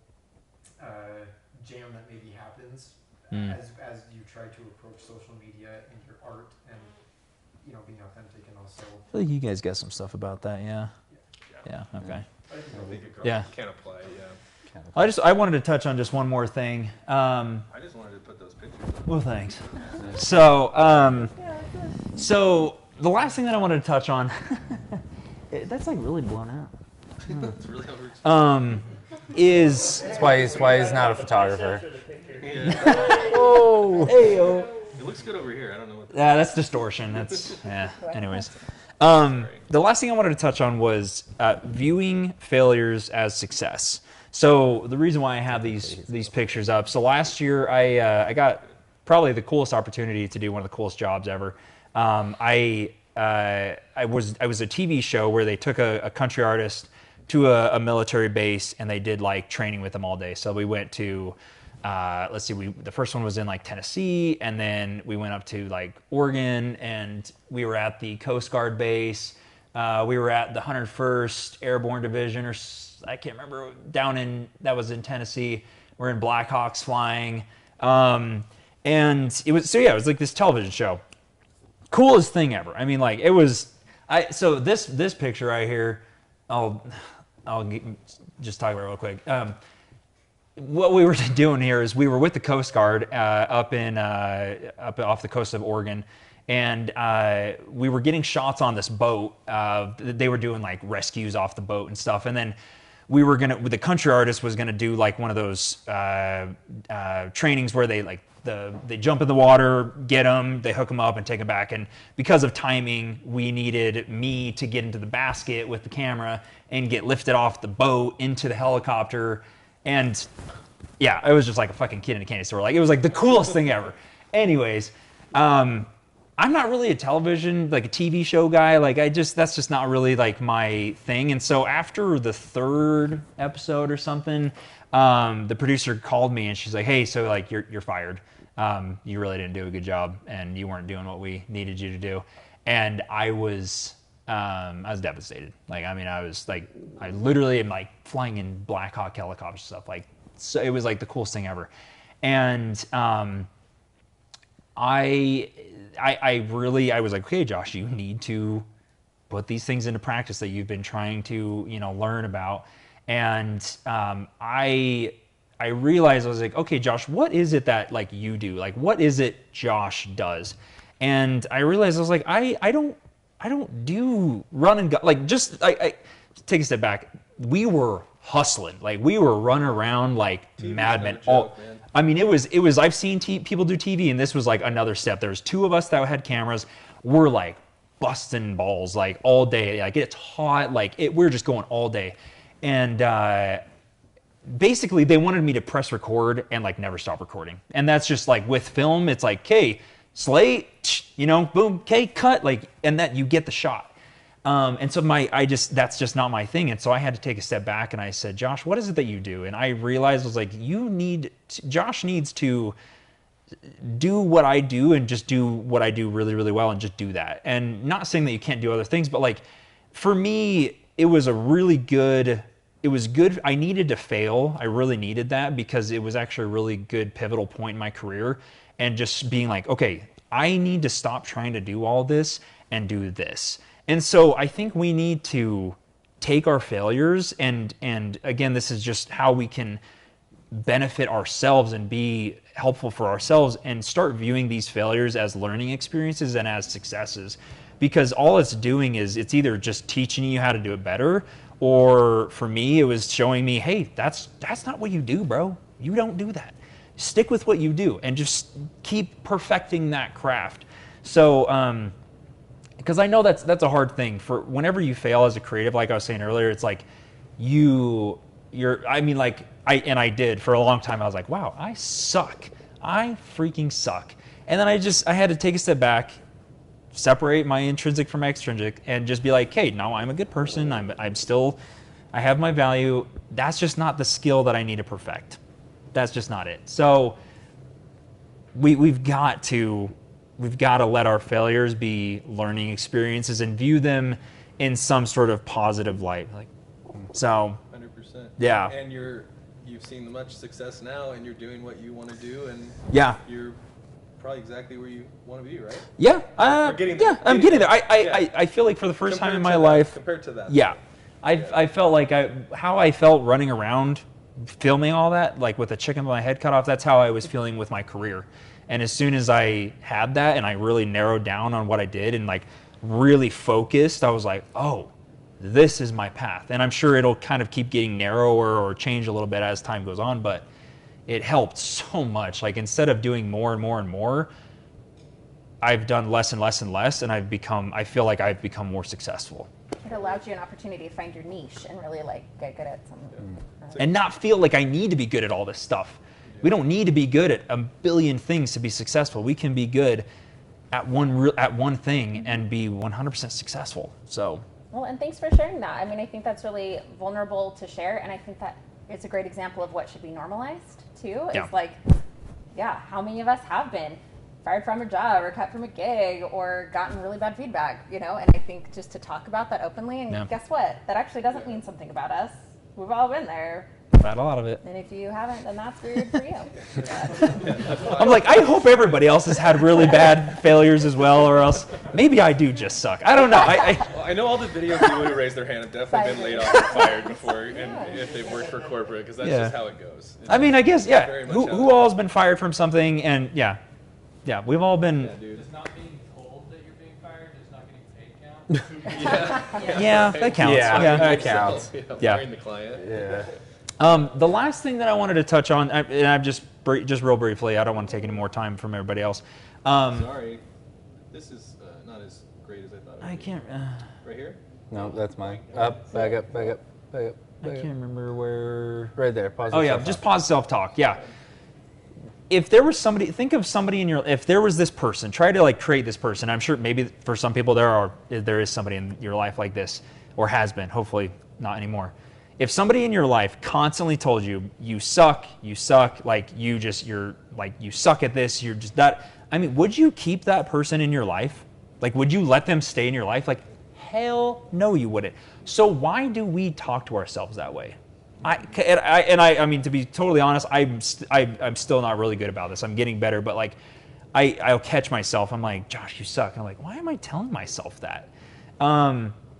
jam that maybe happens as you try to approach social media and your art and being authentic and also. I feel like you guys got some stuff about that. Yeah. Okay. I think it can apply. I wanted to touch on just one more thing. I just wanted to put those pictures on. Well, thanks. So, so the last thing that I wanted to touch on, that's like really blown out. It's really overexposed. Is That's why he's not a photographer. It looks good over here. I don't know what. That's distortion. That's Anyways, the last thing I wanted to touch on was viewing failures as success. So the reason why I have these pictures up. So last year I got probably the coolest opportunity to do one of the coolest jobs ever. I was a TV show where they took a country artist to a military base and they did like training with them all day. So we went to let's see, the first one was in like Tennessee, and then we went up to like Oregon, and we were at the Coast Guard base. We were at the 101st Airborne Division, or I can't remember, that was in Tennessee. We're in Blackhawks flying. And it was like this television show. Coolest thing ever. I mean, like, it was, so this picture right here, I'll just talk about it real quick. What we were doing here is we were with the Coast Guard up off the coast of Oregon, and we were getting shots on this boat. They were doing like rescues off the boat and stuff, and then the country artist was gonna do like one of those trainings where they jump in the water, get them, they hook them up and take them back. And because of timing, we needed me to get into the basket with the camera and get lifted off the boat into the helicopter. And yeah, it was just like a fucking kid in a candy store. Like, it was like the coolest thing ever. Anyways, I'm not really a television, like a TV show guy. Like, that's just not really like my thing. And so after the third episode or something, the producer called me and she's like, hey, so like you're fired. You really didn't do a good job, and you weren't doing what we needed you to do. And I was devastated. Like, I mean, I literally am like flying in Black Hawk helicopter stuff. Like, so it was like the coolest thing ever. And I was like, okay, Josh, you need to put these things into practice that you've been trying to, learn about. And I realized, I was like, okay, Josh, what is it that like you do? Like, what is it Josh does? And I realized, I was like, I don't do run and gun. Like, I take a step back. We were hustling. Like, we were running around like madmen. I mean, it was, I've seen people do TV, and this was like another step. There was two of us that had cameras. We're like busting balls like all day. Like, it's hot. Like, we're just going all day. And, basically they wanted me to press record and like never stop recording. And that's just like with film, it's like, okay, slate, boom, okay, cut, like, and that you get the shot. And so that's just not my thing. And so I had to take a step back and I said, Josh, what is it that you do? And I realized, I was like, Josh needs to do what I do and just do what I do really, really well and just do that. And not saying that you can't do other things, but like, for me, it was good. I needed to fail. I really needed that, because it was actually a really good pivotal point in my career. And just being like, okay, I need to stop trying to do all this and do this. And so I think we need to take our failures and again, this is just how we can benefit ourselves and be helpful for ourselves, and start viewing these failures as learning experiences and as successes. Because all it's doing is it's either just teaching you how to do it better, or for me, it was showing me, hey, that's not what you do, bro. You don't do that. Stick with what you do and just keep perfecting that craft. So, because I know that's a hard thing. For whenever you fail as a creative, like I was saying earlier, it's like I did for a long time. I was like, wow, I suck. I freaking suck. And then I had to take a step back, separate my intrinsic from my extrinsic, and just be like, hey, no, I'm a good person. I have my value. That's just not the skill that I need to perfect. That's just not it. So we've got to let our failures be learning experiences and view them in some sort of positive light. Like, so 100%. Yeah. And you've seen much success now, and you're doing what you want to do, and you're probably exactly where you want to be, right? Yeah, I'm getting there. I feel like for the first time in my life, compared to that, I felt like how I felt running around filming all that, like with a chicken with my head cut off. That's how I was feeling with my career. And as soon as I had that, and I really narrowed down on what I did and like really focused, I was like, oh, this is my path. And I'm sure it'll kind of keep getting narrower or change a little bit as time goes on, but it helped so much. Like, instead of doing more and more and more, I've done less and less and less, and I feel like I've become more successful. It allowed you an opportunity to find your niche and really like get good at something. And not feel like I need to be good at all this stuff. We don't need to be good at a billion things to be successful. We can be good at one thing and be 100% successful. So. Well, and thanks for sharing that. I mean, I think that's really vulnerable to share, and I think that it's a great example of what should be normalized too. Yeah. It's like, yeah, how many of us have been fired from a job or cut from a gig or gotten really bad feedback, you know? And I think just to talk about that openly, and guess what? That actually doesn't mean something about us. We've all been there. Had a lot of it. And if you haven't, then that's weird for you. I'm like, I hope everybody else has had really bad failures as well, or else maybe I do just suck. I don't know. Well, I know all the video people who raise their hand have definitely been laid off or fired before, and if they've worked for corporate, because that's just how it goes. I mean, I guess, who all has been fired from something, and yeah, we've all been. Does not being told that you're being fired does not getting paid count? Yeah, that counts. Yeah, that counts. Firing the client. Yeah. The last thing that I wanted to touch on, and I'm just real briefly, I don't want to take any more time from everybody else. Sorry, this is not as great as I thought it would I be. can't. Right here? No, that's mine. Up, back up, back up, back up. I can't remember where. Right there. Pause. Oh yeah, just pause self-talk. Yeah. If there was somebody, think of somebody in your. If there was this person, try to like create this person. I'm sure maybe for some people there is somebody in your life like this, or has been. Hopefully not anymore. If somebody in your life constantly told you, you suck, like you suck at this, you're just that. I mean, would you keep that person in your life? Like, would you let them stay in your life? Like, hell no, you wouldn't. So why do we talk to ourselves that way? I mean, to be totally honest, I'm still not really good about this. I'm getting better, but like, I'll catch myself. I'm like, Josh, you suck. And I'm like, why am I telling myself that?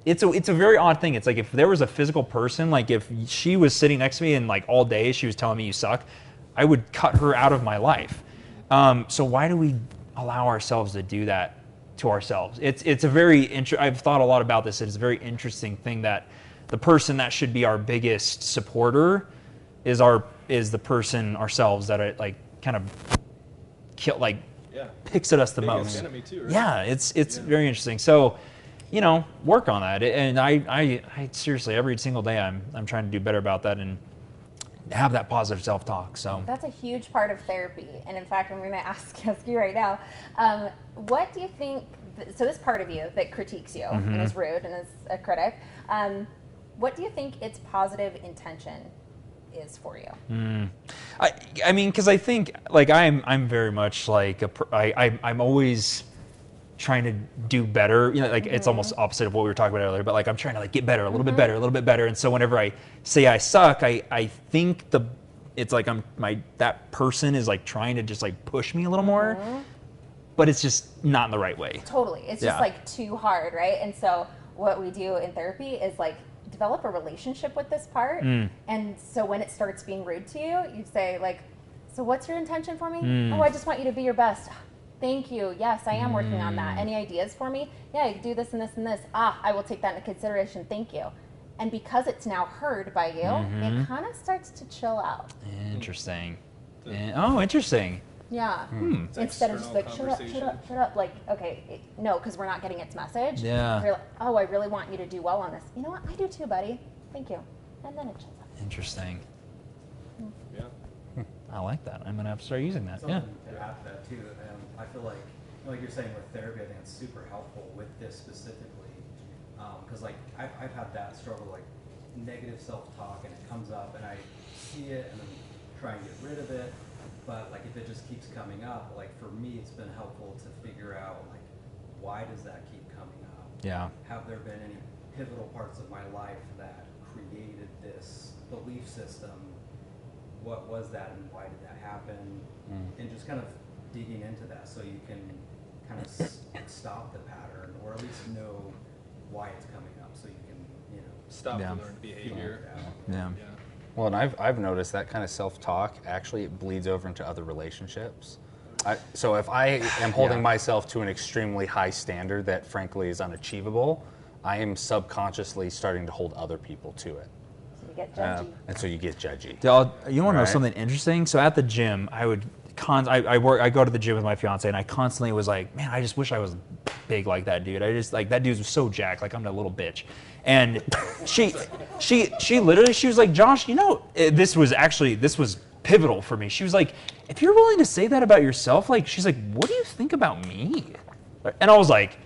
It's a very odd thing. It's like if there was a physical person, like if she was sitting next to me and like all day she was telling me you suck, I would cut her out of my life. So why do we allow ourselves to do that to ourselves? It's a very I've thought a lot about this. It's a very interesting thing that the person that should be our biggest supporter is the person ourselves that are like kind of picks at us the most. Enemy too, right? Yeah, it's very interesting. So, you know, work on that. And I seriously, every single day I'm trying to do better about that and have that positive self-talk. So that's a huge part of therapy. And in fact, I'm going to ask you right now, what do you think, so this part of you that critiques you and is rude and is a critic, what do you think its positive intention is for you? I mean, because I think like I'm very much like I'm always trying to do better, you know, like it's almost opposite of what we were talking about earlier, but like I'm trying to like get better, a little bit better. And so whenever I say I suck, I think it's like that person is like trying to just like push me a little more, but it's just not in the right way. Totally. It's just like too hard, right? And so what we do in therapy is like develop a relationship with this part. And so when it starts being rude to you, you say like, so what's your intention for me? Oh, I just want you to be your best. Thank you. Yes, I am working on that. Any ideas for me? Yeah, you can do this and this and this. I will take that into consideration. Thank you. And because it's now heard by you, it kind of starts to chill out. Interesting. Interesting. Yeah. Instead of just like, shut up. Like, okay, no, because we're not getting its message. Yeah. You're like, oh, I really want you to do well on this. You know what? I do too, buddy. Thank you. And then it chills out. Interesting. Yeah. I like that. I'm going to have to start using that. Something to add to that too. I feel like you're saying with therapy, I think it's super helpful with this specifically. Because like I've had that struggle, like negative self-talk, and it comes up and I see it and then try and get rid of it. But like if it just keeps coming up, like for me, it's been helpful to figure out like why does that keep coming up? Yeah. Have there been any pivotal parts of my life that created this belief system? What was that and why did that happen? And just kind of digging into that so you can kind of stop the pattern or at least know why it's coming up so you can, you know, stop the learned behavior. Yeah. Well, and I've noticed that kind of self-talk actually it bleeds over into other relationships. So if I am holding myself to an extremely high standard that frankly is unachievable, I am subconsciously starting to hold other people to it. So you get judgy. And so you get judgy. You want to know something interesting? So at the gym, I go to the gym with my fiance, and I constantly was like, man, I just wish I was big like that dude. I just like that dude was so jacked, like I'm a little bitch. And she literally was like, Josh, you know, this was pivotal for me. She was like, if you're willing to say that about yourself, like she's like, what do you think about me? And I was like,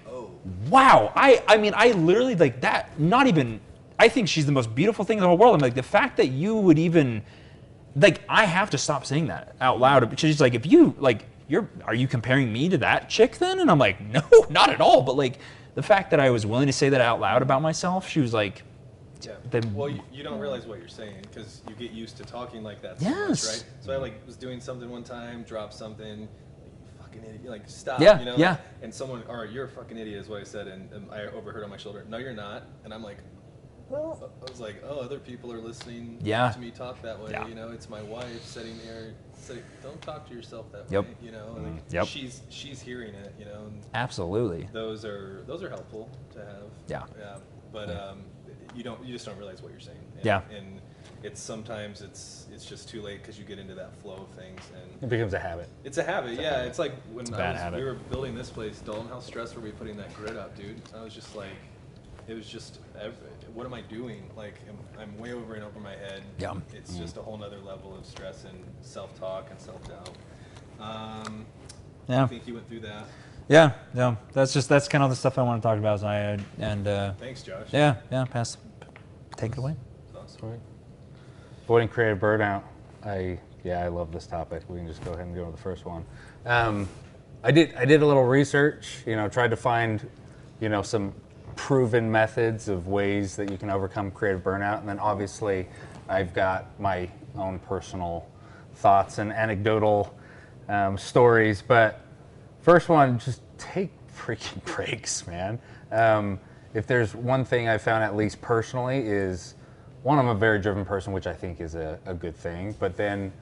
wow. I mean, I literally like that. Not even. I think she's the most beautiful thing in the whole world. I'm like, the fact that you would even, like, I have to stop saying that out loud. She's like, if you, like, are you comparing me to that chick then? And I'm like, no, not at all. But like, the fact that I was willing to say that out loud about myself, she was like, yeah. Well, you don't realize what you're saying because you get used to talking like that so much, right? So I like was doing something one time, dropped something, fucking idiot, like stop, yeah, you know? Yeah. And someone, all right, you're a fucking idiot is what I said, and I overheard on my shoulder, no, you're not. And I'm like, well, I was like, oh, other people are listening to me talk that way. You know, it's my wife sitting there saying, don't talk to yourself that way. You know, like she's hearing it. You know, and absolutely. Those are helpful to have. Yeah. But you just don't realize what you're saying. And, and it's sometimes it's just too late because you get into that flow of things and it becomes a habit. It's a habit. It's like when we were building this place, Dalton. How stressed were we putting that grid up, dude? I was just like, it was just, what am I doing? Like, I'm way over and over my head. Yeah. It's just a whole nother level of stress and self-talk and self-doubt. I think you went through that. Yeah, that's kind of the stuff I want to talk about. Thanks, Josh. Take it away. Awesome. Avoiding creative burnout. I love this topic. We can just go ahead and go to the first one. I did a little research. Tried to find, some proven methods of ways that you can overcome creative burnout, and then obviously I've got my own personal thoughts and anecdotal stories. But first one, just take freaking breaks, man. If there's one thing I found, at least personally, is one, I'm a very driven person, which I think is a good thing. But then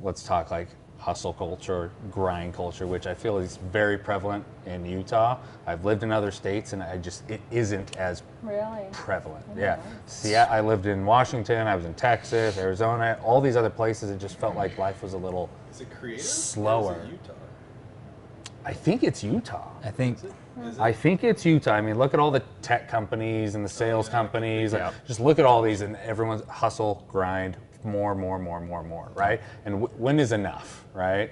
let's talk like hustle culture, grind culture, which I feel is very prevalent in Utah. I've lived in other states, and it isn't as prevalent. I lived in Washington, I was in Texas, Arizona, all these other places. It just felt like life was a little slower. Or is it Utah? I think it's Utah. I think it's Utah. I mean, look at all the tech companies and the sales companies. Like, just look at all these, and everyone's hustle, grind, more, right? And when is enough, right?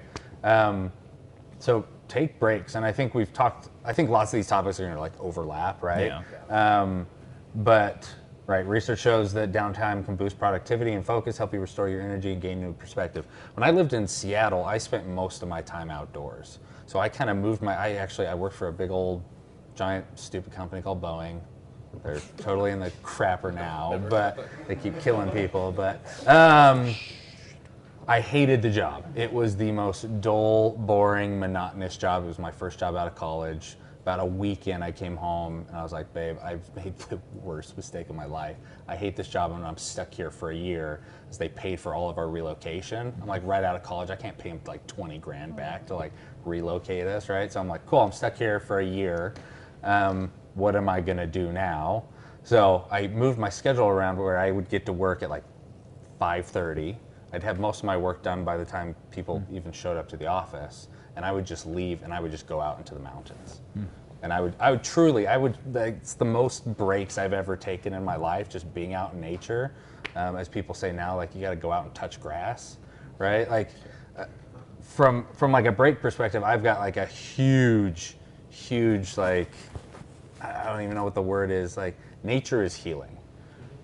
So take breaks. And I think lots of these topics are going to like overlap, right? But research shows that downtime can boost productivity and focus, help you restore your energy and gain new perspective. When I lived in Seattle, I spent most of my time outdoors. So I kind of moved I worked for a big old giant stupid company called Boeing. They're totally in the crapper now, but they keep killing people. But I hated the job. It was the most dull, boring, monotonous job. It was my first job out of college. About a weekend, I came home and I was like, babe, I've made the worst mistake of my life. I hate this job and I'm stuck here for a year as they paid for all of our relocation. I'm like right out of college. I can't pay them like 20 grand back to like relocate us, right? So I'm like, cool, I'm stuck here for a year. What am I gonna do now? So I moved my schedule around where I would get to work at like 5:30. I'd have most of my work done by the time people even showed up to the office, and I would just leave and I would just go out into the mountains. And I would truly, it's the most breaks I've ever taken in my life, just being out in nature. As people say now, like you got to go out and touch grass, right? Like from like a break perspective, I've got like a huge like, I don't even know what the word is. Like nature is healing.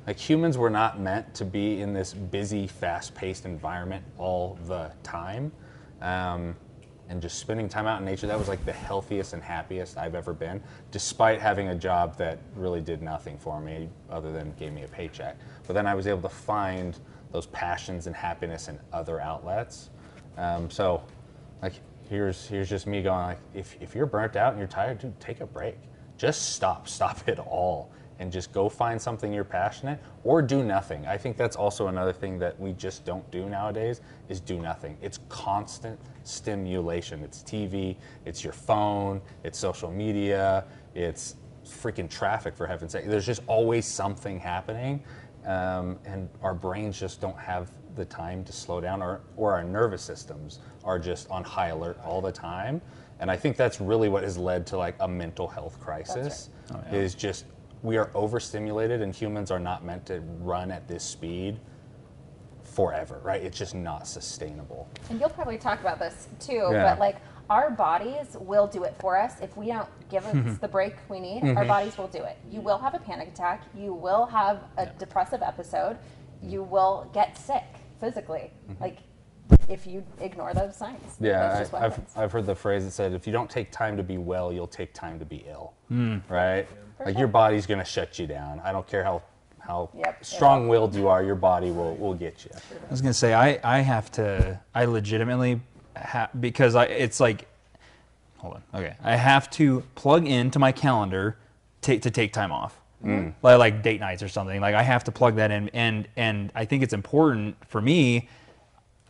Like humans were not meant to be in this busy, fast-paced environment all the time. And just spending time out in nature, that was like the healthiest and happiest I've ever been, despite having a job that really did nothing for me other than gave me a paycheck. But then I was able to find those passions and happiness in other outlets. So like here's just me going like, if you're burnt out and you're tired, dude, take a break. Just stop it all. And just go find something you're passionate, or do nothing. I think that's also another thing that we just don't do nowadays, is do nothing. It's constant stimulation. It's TV, it's your phone, it's social media, it's freaking traffic, for heaven's sake. There's just always something happening, and our brains just don't have the time to slow down, or our nervous systems are just on high alert all the time. And I think that's really what has led to like a mental health crisis, is just we are overstimulated, and humans are not meant to run at this speed forever, right? It's just not sustainable. And you'll probably talk about this too, but like our bodies will do it for us. If we don't give us the break we need, our bodies will do it. You will have a panic attack. You will have a depressive episode. You will get sick physically. Like, if you ignore those signs. Yeah, I've heard the phrase that said, if you don't take time to be well, you'll take time to be ill. Right? Like, your body's going to shut you down. I don't care how strong-willed you are, your body will get you. I was going to say, I legitimately, because it's like, hold on, okay. I have to plug into my calendar to take time off. Like date nights or something. Like, I have to plug that in, and I think it's important for me.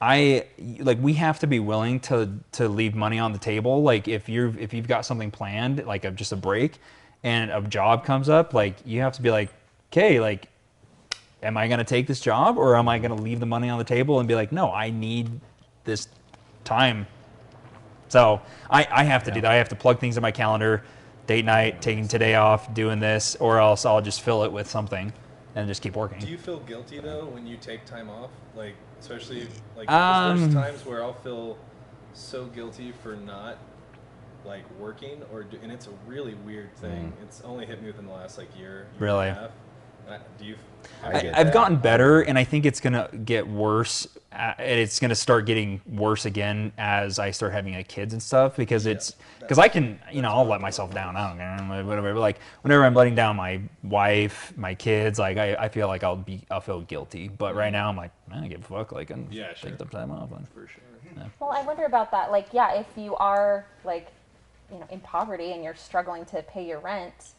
We have to be willing to leave money on the table. Like, if you've got something planned, like just a break, and a job comes up, like, you have to be like, okay, like, am I going to take this job, or am I going to leave the money on the table and be like, no, I need this time. So I have to do that. I have to plug things in my calendar, date night, taking today off, doing this, or else I'll just fill it with something and just keep working. Do you feel guilty though when you take time off? Like, especially like there's times where I'll feel so guilty for not like working and it's a really weird thing. It's only hit me within the last like year really? And a half. Do you? I've gotten better, and I think it's gonna get worse. It's gonna start getting worse again as I start having kids and stuff. Because I can, I'll let myself down. I don't care, whatever. But like, whenever I'm letting down my wife, my kids, like I feel like I'll feel guilty. But right now I'm like, man, I give a fuck. Like, and take the time off. For sure. Yeah. Well, I wonder about that. Like, if you are like, in poverty and you're struggling to pay your rent.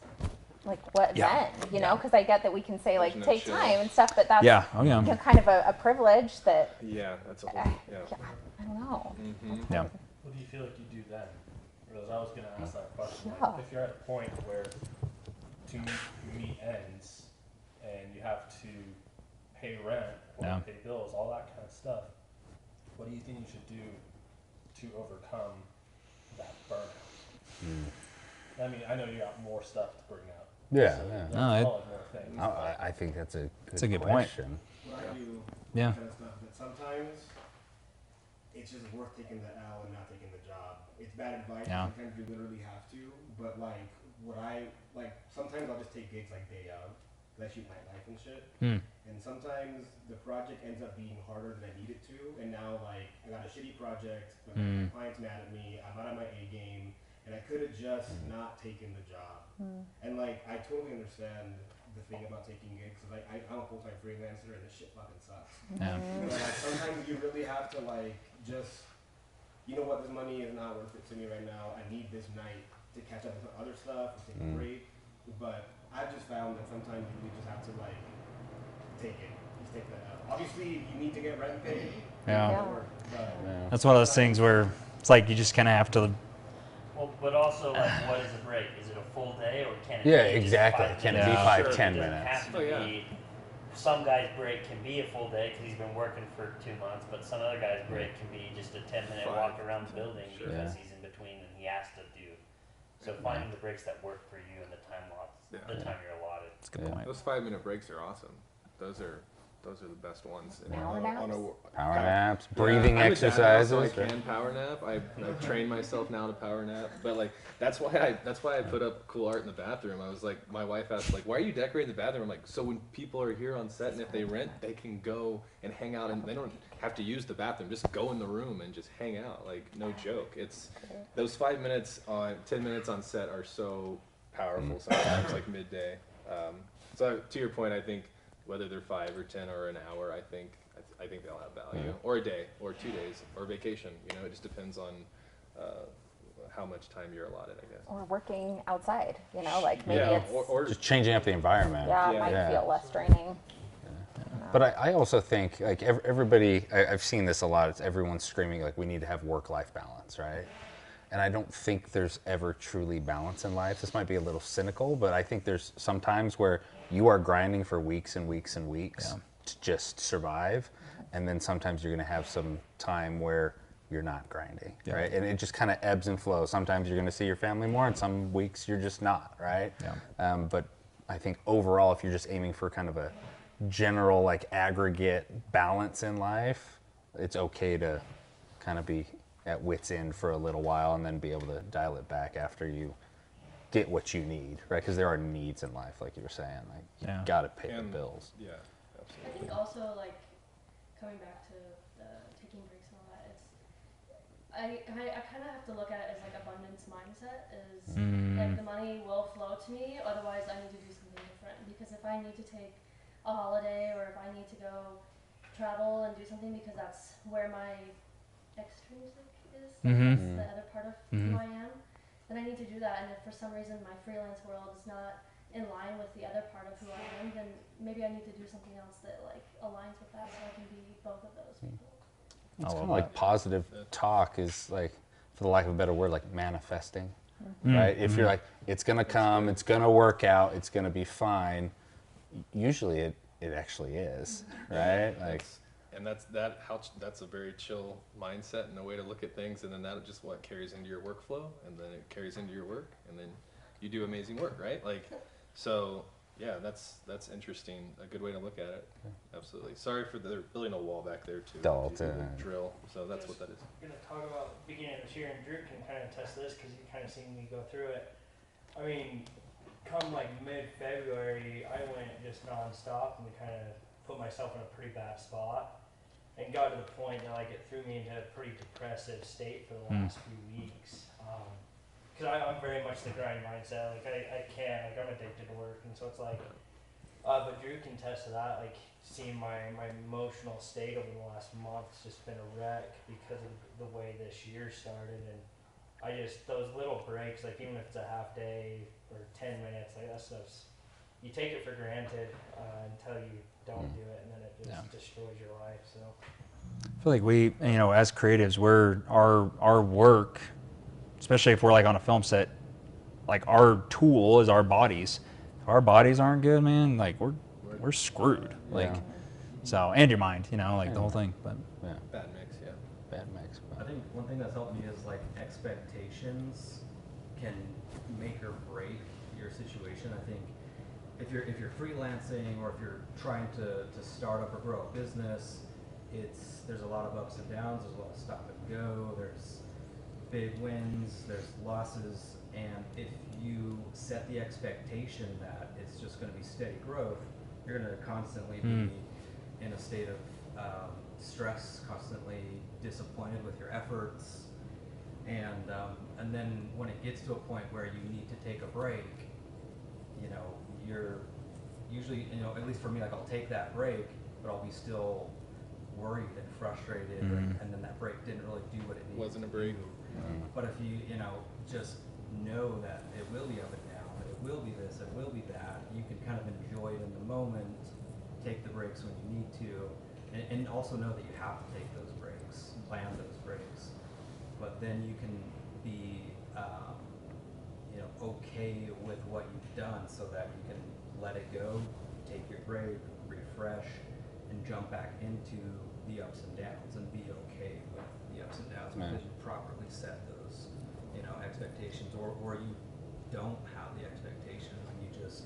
Like, what then? Because I get that we can say, like, take time and stuff, but that's kind of a privilege that... Yeah, that's a whole... I don't know. Yeah. What do you feel like you do then? Because I was going to ask that question. Yeah. Like, if you're at a point where to meet ends and you have to pay rent or pay bills, all that kind of stuff, what do you think you should do to overcome that burnout? I mean, I know you got more stuff to bring out. Yeah, I think that's a good question. What I do, Yeah. kind of stuff, but sometimes it's just worth taking the L and not taking the job. It's bad advice. Yeah. Sometimes you literally have to, but like sometimes I'll just take gigs like day of, because I shoot nightlife and shit. And sometimes the project ends up being harder than I need it to, and now like I got a shitty project, but my client's mad at me. I'm not on my A game. And I could have just not taken the job. And like, I totally understand the thing about taking gigs, because I'm a full-time freelancer and this shit fucking sucks. Yeah. Like, sometimes you really have to like, just, this money is not worth it to me right now. I need this night to catch up with other stuff, to take a break. But I've just found that sometimes you really just have to like, take it. Just take the L. Obviously, you need to get rent paid. That's one of those things where it's like you just kind of have to. Well, but also, like, what is a break? Is it a full day, or can it be exactly. Just 5 Can it minutes? be 5, Sure, 10 it doesn't minutes? have to be. Some guys' break can be a full day because he's been working for 2 months, but some other guys' break can be just a 10-minute walk around the building because he's in between and he has to do. So finding the breaks that work for you and the time time you're allotted. That's a good point. Those 5-minute breaks are awesome. Those are the best ones. Power naps? Power naps, breathing exercises. I can power nap. I've trained myself now to power nap. But like that's why I put up cool art in the bathroom. I was like, my wife asked like, why are you decorating the bathroom? I'm like, so when people are here on set and if they rent, they can go and hang out and they don't have to use the bathroom. Just go in the room and just hang out. Like, no joke. It's those 10 minutes on set are so powerful. Sometimes like midday. So to your point, I think. Whether they're 5 or 10 or an hour, I think they'll have value, or a day, or 2 days, or vacation. It just depends on how much time you're allotted, I guess. Or working outside, like maybe it's or just changing up the environment. it might feel less draining. But I also think like everybody, I've seen this a lot. It's everyone's screaming like we need to have work-life balance, right? And I don't think there's ever truly balance in life. This might be a little cynical, but I think there's some times where you are grinding for weeks and weeks and weeks to just survive. And then sometimes you're going to have some time where you're not grinding, right? And it just kind of ebbs and flows. Sometimes you're going to see your family more, and some weeks you're just not, right? But I think overall, if you're just aiming for kind of a general like aggregate balance in life, it's okay to kind of be at wit's end for a little while and then be able to dial it back after you get what you need, right? Because there are needs in life, like you were saying. Like, you got to pay the bills. Yeah, absolutely. I think also, like, coming back to the taking breaks and all that, it's, I kind of have to look at it as, like, abundance mindset is, like, the money will flow to me, otherwise I need to do something different. Because if I need to take a holiday or if I need to go travel and do something because that's where my extrinsic is, that's the other part of who I am, then I need to do that. And if for some reason my freelance world is not in line with the other part of who I am, then maybe I need to do something else that like aligns with that, so I can be both of those people. It's kind of like positive talk is like, for the lack of a better word, like manifesting, right? If you're like, it's gonna come, it's gonna work out, it's gonna be fine. Usually it actually is, right? Like. And that's a very chill mindset and a way to look at things, and then that just what carries into your workflow, and then it carries into your work, and then you do amazing work, right? Like, so yeah, that's interesting. A good way to look at it. Absolutely. Sorry for they're building a wall back there too. Drill. So that's what that is. I'm gonna talk about the beginning of this year, and Drew can kind of test this because you kind of seen me go through it. I mean, come like mid-February, I went just nonstop and kind of put myself in a pretty bad spot. And got to the point that like it threw me into a pretty depressive state for the last few weeks. Because I'm very much the grind mindset. Like I can't, like I'm addicted to work, and so it's like. But Drew can test to that. Like seeing my emotional state over the last month has just been a wreck because of the way this year started, and I just those little breaks, like even if it's a half day or 10 minutes, like that stuff's you take it for granted until you don't do it, and then it just destroys your life. So I feel like we, as creatives, our work, especially if we're like on a film set, like our tool is our bodies. If our bodies aren't good, man, like we're screwed. Like, so, and your mind, like the whole thing. But bad mix. I think one thing that's helped me is like expectations can make or break your situation. I think. If you're freelancing or if you're trying to start up or grow a business, there's a lot of ups and downs, there's a lot of stop and go, there's big wins, there's losses, and if you set the expectation that it's just going to be steady growth, you're going to constantly be in a state of stress, constantly disappointed with your efforts, and then when it gets to a point where you need to take a break, you're usually, at least for me, like I'll take that break, but I'll be still worried and frustrated, and then that break didn't really do what it needed. Wasn't a break. But if you, just know that it will be up and down, it will be this, it will be that, you can kind of enjoy it in the moment, take the breaks when you need to, and also know that you have to take those breaks, plan those breaks, but then you can be okay with what you've done so that you can let it go, take your break, refresh, and jump back into the ups and downs and be okay with the ups and downs because you properly set those expectations, or you don't have the expectations and you just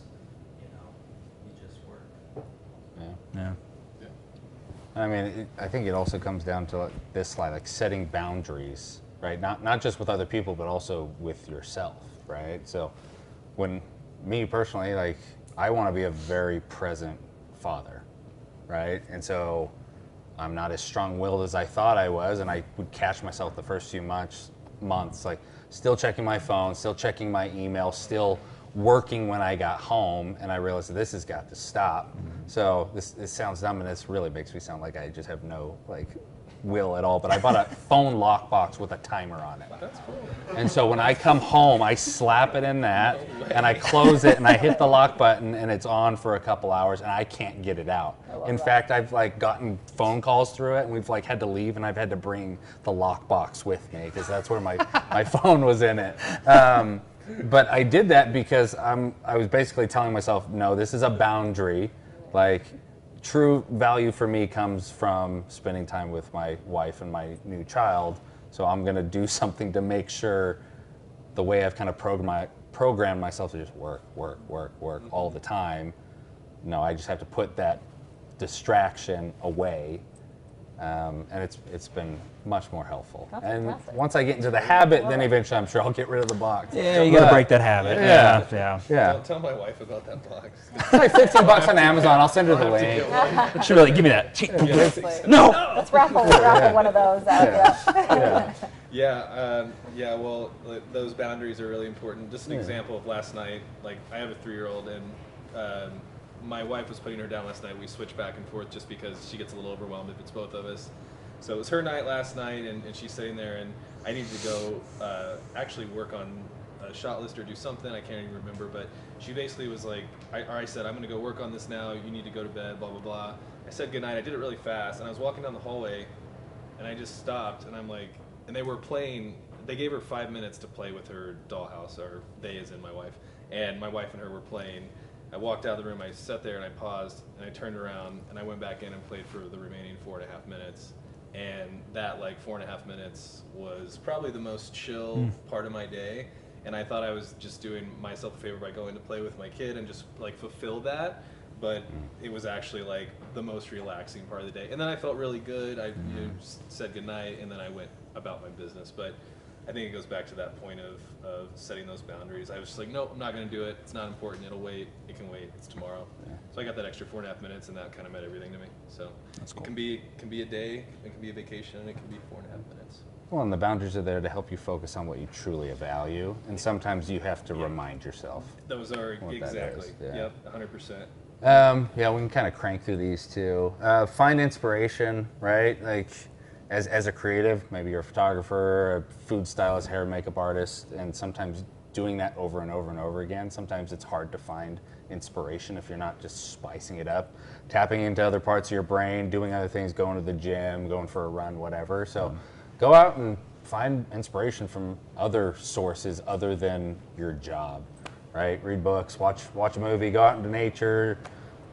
work. Yeah. I mean, I think it also comes down to this slide, like setting boundaries, right? Not just with other people, but also with yourself, right? So when me personally, like I want to be a very present father, right? And so I'm not as strong-willed as I thought I was, and I would catch myself the first few months like still checking my phone, still checking my email, still working when I got home, and I realized that this has got to stop. So this sounds dumb, and this really makes me sound like I just have no will at all, but I bought a phone lockbox with a timer on it. That's cool. And so when I come home, I slap it in that, and I close it, and I hit the lock button, and it's on for a couple hours, and I can't get it out. In fact, I've gotten phone calls through it, and we've had to leave, and I've had to bring the lockbox with me because that's where my phone was in it. But I did that because I was basically telling myself, no, this is a boundary. True value for me comes from spending time with my wife and my new child. So I'm going to do something to make sure the way I've kind of programmed myself to just work all the time. No, I just have to put that distraction away And it's been much more helpful. That's and fantastic. once I get into the habit, then eventually I'm sure I'll get rid of the box. Yeah, you got to break that habit. Yeah. Don't tell my wife about that box. It's like $15 on Amazon. I'll send her the link. She really give me that. Seriously. No. Let's raffle one of those out. Yeah. Well, those boundaries are really important. Just an example of last night. Like, I have a 3-year-old, and my wife was putting her down last night. We switched back and forth just because she gets a little overwhelmed if it's both of us. So it was her night last night, and she's sitting there, and I needed to go actually work on a shot list or do something. I can't even remember, but she basically was like, I said, I'm going to go work on this now. You need to go to bed, blah, blah, blah. I said goodnight. I did it really fast, and I was walking down the hallway, and I just stopped, and I'm like, and they were playing. They gave her 5 minutes to play with her dollhouse, or they as in my wife, and my wife and her were playing. I walked out of the room, I sat there and I paused, and I turned around and I went back in and played for the remaining 4.5 minutes. And that 4.5 minutes was probably the most chill part of my day. And I thought I was just doing myself a favor by going to play with my kid and just fulfill that. But it was actually the most relaxing part of the day. And then I felt really good. I said goodnight, and then I went about my business. But I think it goes back to that point of setting those boundaries. I was just like, nope, I'm not going to do it. It's not important. It'll wait. It can wait. It's tomorrow. Yeah. So I got that extra 4.5 minutes, and that kind of meant everything to me. So that's cool. It can be a day, it can be a vacation, and it can be 4.5 minutes. Well, and the boundaries are there to help you focus on what you truly value, and sometimes you have to remind yourself. Those are exactly. Yep, 100%. Yeah, we can kind of crank through these too. Find inspiration, right? Like, as a creative, maybe you're a photographer, a food stylist, hair and makeup artist, and sometimes doing that over and over and over again, sometimes it's hard to find inspiration if you're not just spicing it up, tapping into other parts of your brain, doing other things, going to the gym, going for a run, whatever. So go out and find inspiration from other sources other than your job, right? Read books, watch a movie, go out into nature,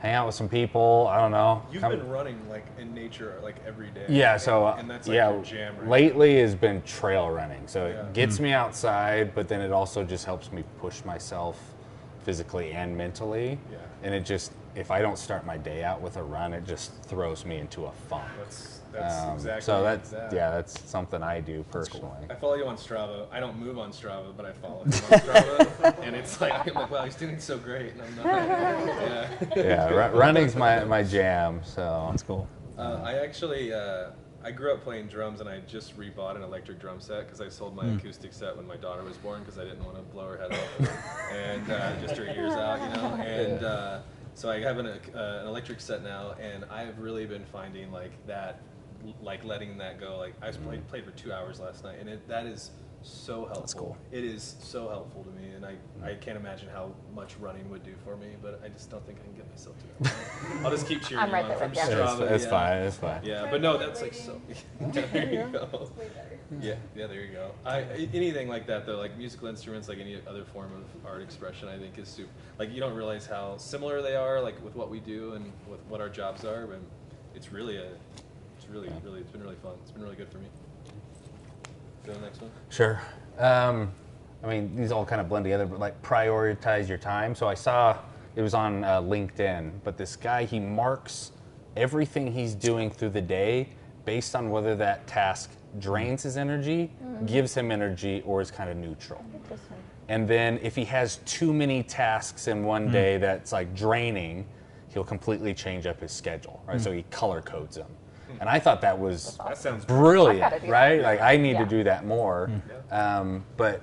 hang out with some people. I don't know. You've been running in nature every day. Yeah, so and that's your jam, right? Lately has been trail running. So it gets me outside, but then it also just helps me push myself physically and mentally. Yeah. And it just, if I don't start my day out with a run, it just throws me into a funk. That's exactly. So that's something I do personally. Cool. I follow you on Strava. I don't move on Strava, but I follow him on Strava, and it's I'm like, wow, he's doing so great, and I'm not. Running's my jam. So that's cool. I actually I grew up playing drums, and I just rebought an electric drum set because I sold my acoustic set when my daughter was born because I didn't want to blow her head off, and just her ears out, and. So I have an electric set now, and I've really been finding that, letting that go. I played for 2 hours last night, and that is so helpful. That's cool. It is so helpful to me, and I can't imagine how much running would do for me, but I just don't think I can get myself to that. I'll just keep cheering I'm right on there from with you. Strava. It's fine. It's fine. Yeah, but no, that's so. There you go. Yeah, there you go. Anything like that though, musical instruments, any other form of art expression, I think is super. You don't realize how similar they are, with what we do and with what our jobs are, but it's been really fun. It's been really good for me. Go to the next one. Sure. These all kind of blend together, but prioritize your time. So I saw it was on LinkedIn, but this guy, he marks everything he's doing through the day based on whether that task drains his energy, gives him energy, or is kind of neutral. And then if he has too many tasks in one day that's Mm. draining, he'll completely change up his schedule, right? So he color codes them. And I thought that was that sounds brilliant, right? I need to do that more. But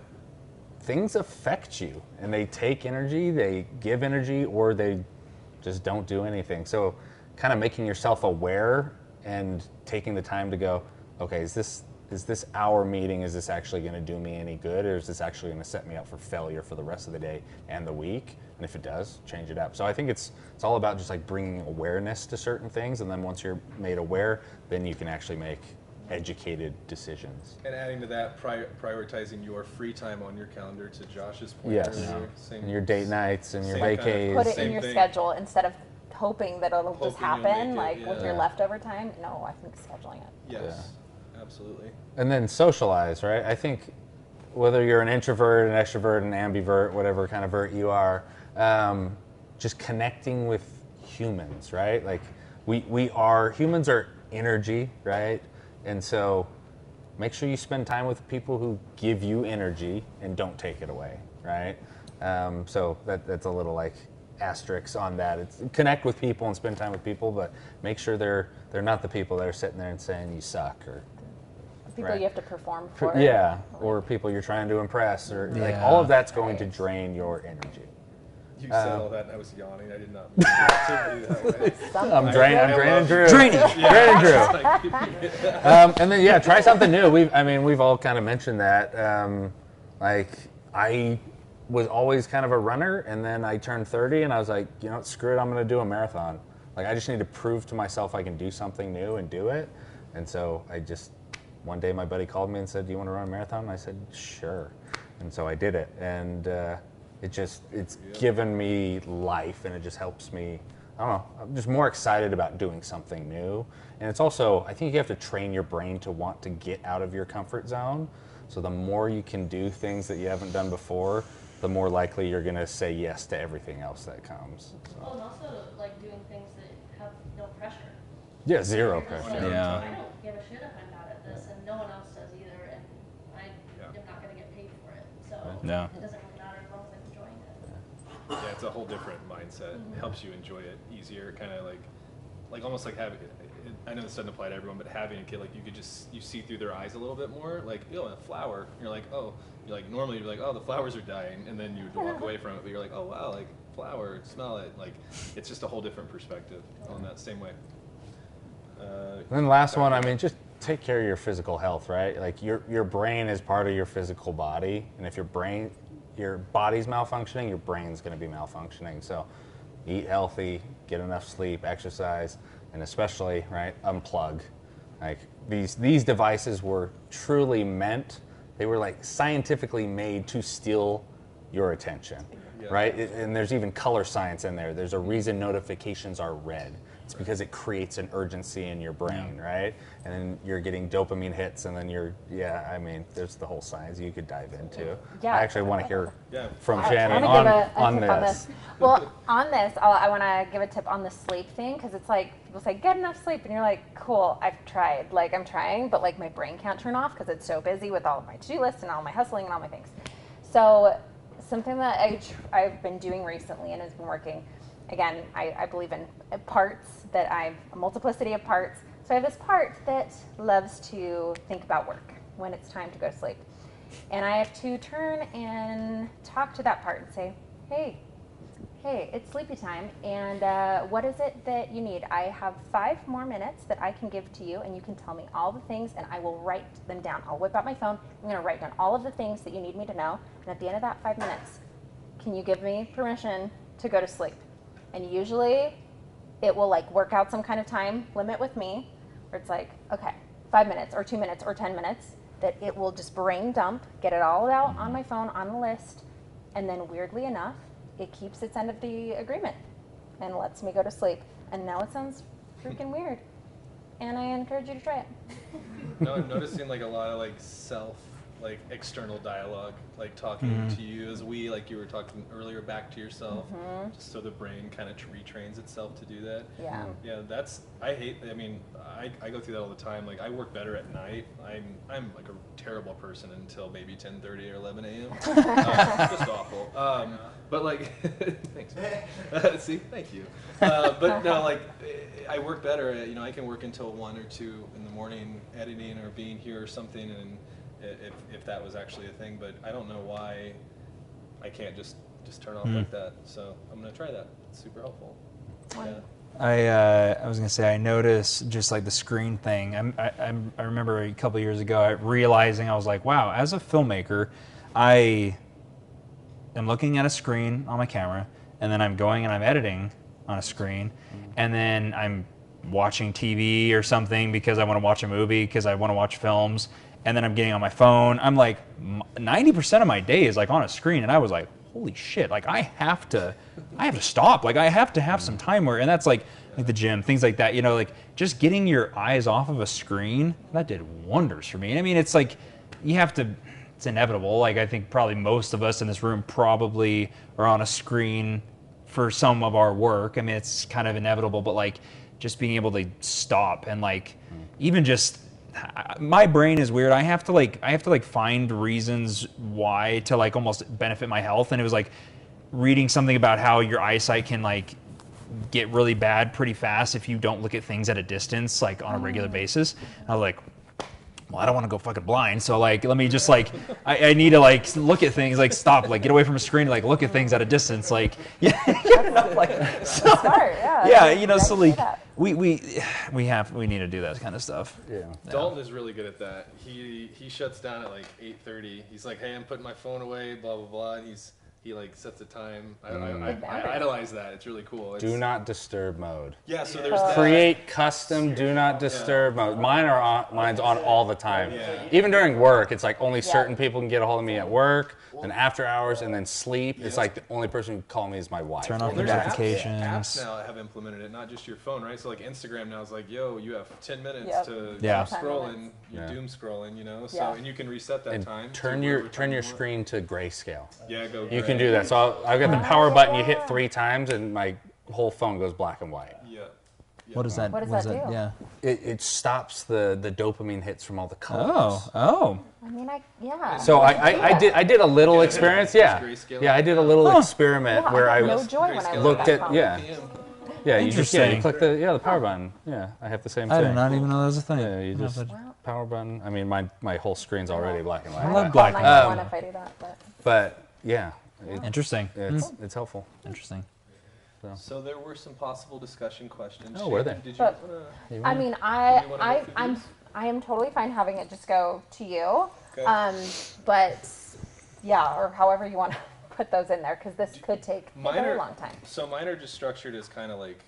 things affect you, and they take energy, they give energy, or they just don't do anything. So kind of making yourself aware and taking the time to go, okay, is this hour meeting, is this actually going to do me any good, or is this actually going to set me up for failure for the rest of the day and the week? And if it does, change it up. So I think it's all about just bringing awareness to certain things, and then once you're made aware, then you can actually make educated decisions. And adding to that, prioritizing your free time on your calendar, to Josh's point Yes. earlier. And your date nights and your same vacays. Put it in your schedule instead of hoping that it'll just Hoping you'll happen, make it, with your leftover time. No, I think scheduling it. Yes, absolutely. And then socialize, right? I think whether you're an introvert, an extrovert, an ambivert, whatever kind of vert you are, just connecting with humans, right? Humans are energy, right? And so make sure you spend time with people who give you energy and don't take it away, right? So that's a little like asterisk on that. It's connect with people and spend time with people, but make sure they're not the people that are sitting there and saying you suck, or people right? you have to perform for. Yeah, or people you're trying to impress, or like all of that's going to drain your energy. You said all that, and I was yawning. I did not mean to be that way. I'm draining Drew. And then try something new. We've all kind of mentioned that. Like I was always kind of a runner, and then I turned 30, and I was like, screw it, I'm going to do a marathon. Like I just need to prove to myself I can do something new and do it. And so one day my buddy called me and said, "Do you want to run a marathon?" And I said, "Sure." And so I did it, and it's given me life, and it just helps me. I don't know. I'm just more excited about doing something new, and it's also, I think you have to train your brain to want to get out of your comfort zone. So the more you can do things that you haven't done before, the more likely you're going to say yes to everything else that comes. So. Well, and also like doing things that have no pressure. Yeah, zero pressure. Like, yeah. I don't give a shit if I'm bad at this, and no one else does either, and I am not going to get paid for it. So it doesn't really matter as long as I'm enjoying it. Yeah, it's a whole different mindset. It helps you enjoy it easier, kind of like almost like having. I know this doesn't apply to everyone, but having a kid, like you see through their eyes a little bit more. Like, a flower. You're like, normally you're like, oh, the flowers are dying, and then you would walk away from it. But you're like, oh wow, like flower, smell it. Like, it's just a whole different perspective on that same way. And then the last one, just take care of your physical health, right? Like your brain is part of your physical body, and if your body's malfunctioning, your brain's going to be malfunctioning. So eat healthy, get enough sleep, exercise, and especially, right, unplug. Like these devices were truly meant, they were like scientifically made to steal your attention, right? And there's even color science in there. There's a reason notifications are red. It's because it creates an urgency in your brain, right? And then you're getting dopamine hits, and then there's the whole science you could dive into. Yeah. I actually want to hear from Shannon on this. Well, on this, I want to give a tip on the sleep thing, because it's like, people say, get enough sleep, and you're like, cool, I've tried. Like, I'm trying, but like my brain can't turn off because it's so busy with all of my to-do lists and all my hustling and all my things. So something that I've been doing recently and has been working, again, I believe in parts, that I'm a multiplicity of parts. So I have this part that loves to think about work when it's time to go to sleep. And I have to turn and talk to that part and say, hey, it's sleepy time, and what is it that you need? I have 5 more minutes that I can give to you, and you can tell me all the things, and I will write them down. I'll whip out my phone. I'm going to write down all of the things that you need me to know, and at the end of that 5 minutes, can you give me permission to go to sleep? And usually it will like work out some kind of time limit with me, where it's like, okay, 5 minutes or 2 minutes or 10 minutes, that it will just brain dump, get it all out on my phone, on the list, and then weirdly enough, it keeps its end of the agreement and lets me go to sleep. And now it sounds freaking weird, and I encourage you to try it. No, I'm noticing like a lot of like external dialogue, like talking to you as like you were talking earlier, back to yourself, just so the brain kind of retrains itself to do that. Yeah, I go through that all the time. Like, I work better at night. I'm like a terrible person until maybe 10:30 or 11 a.m. Just awful. But like, thanks, man. See, thank you. But no, like, I work better at, I can work until 1 or 2 in the morning editing or being here or something, and if that was actually a thing, but I don't know why I can't just turn off like that. So I'm gonna try that. It's super helpful. Yeah. I was gonna say, I noticed just like the screen thing. I remember a couple years ago realizing, I was like, wow, as a filmmaker, I am looking at a screen on my camera, and then I'm going and I'm editing on a screen, and then I'm watching TV or something because I want to watch a movie, because I want to watch films. And then I'm getting on my phone. I'm like, 90% of my day is like on a screen, and I was like, holy shit! Like, I have to stop. Like, I have to have some time where, and that's like the gym, things like that. Like just getting your eyes off of a screen, that did wonders for me. I mean, it's like you have to. It's inevitable. Like, I think probably most of us in this room probably are on a screen for some of our work. I mean, it's kind of inevitable, but like, just being able to stop and like even just my brain is weird. I have to like find reasons why to like almost benefit my health, and it was like reading something about how your eyesight can like get really bad pretty fast if you don't look at things at a distance like on a regular basis. I was like, well, I don't want to go fucking blind, so like let me just like I need to like look at things, like stop, like get away from a screen, like look at things at a distance, like yeah, like so, smart, yeah, you know, so like we need to do that kind of stuff. Yeah. Dalton is really good at that. He shuts down at like 8:30. He's like, hey, I'm putting my phone away, blah blah blah, and he like sets a time. I idolize that. It's really cool. Do not disturb mode. Yeah, so there's that. Create custom do not disturb mode. Mine's on all the time. Yeah. Even during work, it's like only certain people can get a hold of me at work, then after hours, and then sleep. It's like the only person who can call me is my wife. Turn off the notifications. Apps now have implemented it, not just your phone, right? So like Instagram now is like, yo, you have 10 minutes to scroll and you're doom scrolling, you know. So and you can reset that time. Turn your screen to grayscale. Yeah, go. You can do that. So I've got the power button. You hit 3 times, and my whole phone goes black and white. Yeah. What does that? What does that do? Yeah. It stops the dopamine hits from all the colors. Oh. I mean, So I did a little experience. Yeah. I did a little experiment where I looked at Yeah, you just you click the power button. Yeah, I have the same thing. I did not even know that was a thing. Yeah, you just power button. I mean, my whole screen's already black and white. I love black and white. If I do that, but yeah. Interesting. It's helpful. Interesting. So there were some possible discussion questions. Oh, were there? Did you I mean, I am totally fine having it just go to you. Okay. But yeah, or however you want to put those in there, because this could take a very long time. So mine are just structured as kind of like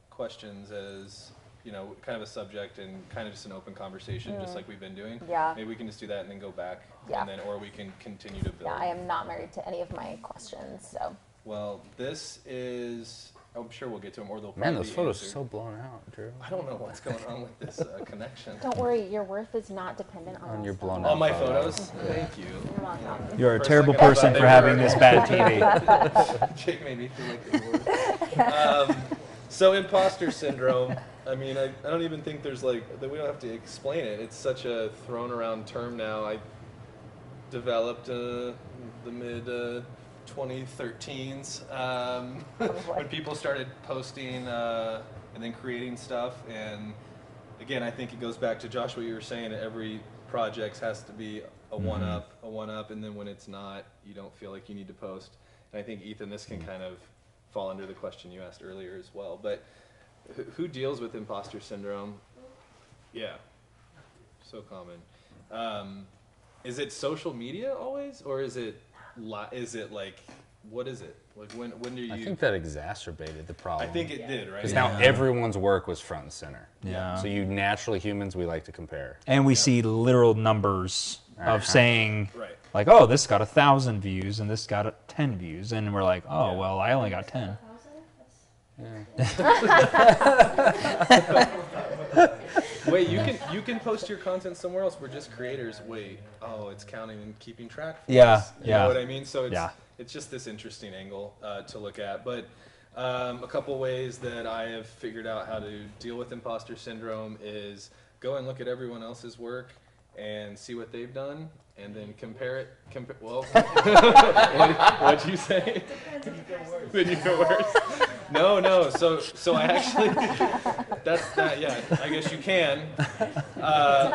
questions, as you know, kind of a subject and kind of just an open conversation, just like we've been doing. Yeah. Maybe we can just do that and then go back, Yeah. and then or we can continue to build. Yeah, I am not married to any of my questions, so. Well, this is. I'm sure we'll get to them, or they'll. Man, those photos are so blown out, Drew. I don't know what's going on with this connection. Don't worry, your worth is not dependent on your blown out. On my photos. Thank you. You're welcome. You're a terrible person for having this bad TV. Jake made me feel like they were. So imposter syndrome. I mean, I don't even think there's like that. We don't have to explain it. It's such a thrown around term now. I developed the mid 2013s when people started posting and then creating stuff. And again, I think it goes back to Josh, what you were saying. Every project has to be a one up, and then when it's not, you don't feel like you need to post. And I think, Ethan, this can kind of fall under the question you asked earlier as well. But who deals with imposter syndrome? Yeah, so common. Is it social media always, or is it like, what is it? Like when do you? I think that exacerbated the problem. I think it did, right? Because now everyone's work was front and center. Yeah. So you naturally, humans, we like to compare. And we see literal numbers of saying, right, like, oh, this got 1,000 views and this got 10 views, and we're like, oh, well, I only got 10. Wait, you can post your content somewhere else. We're just creators. Wait, oh, it's counting and keeping track. For us. You know what I mean? So it's just this interesting angle to look at. But a couple ways that I have figured out how to deal with imposter syndrome is go and look at everyone else's work and see what they've done, and then compare it. Well, what'd you say? Then you feel worse. No. So I actually, that's that. Yeah, I guess you can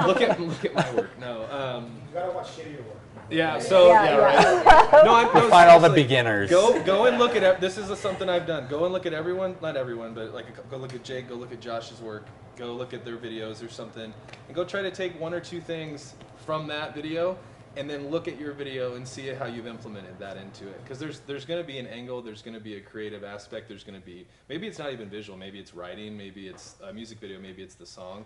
look at my work. No. You gotta watch shittier work. Yeah. So right. No, find all the beginners. Go and look at this is something I've done. Go and look at everyone, not everyone, but like go look at Jake. Go look at Josh's work. Go look at their videos or something, and go try to take 1 or 2 things from that video, and then look at your video and see how you've implemented that into it. Because there's going to be an angle, there's going to be a creative aspect, there's going to be, maybe it's not even visual, maybe it's writing, maybe it's a music video, maybe it's the song.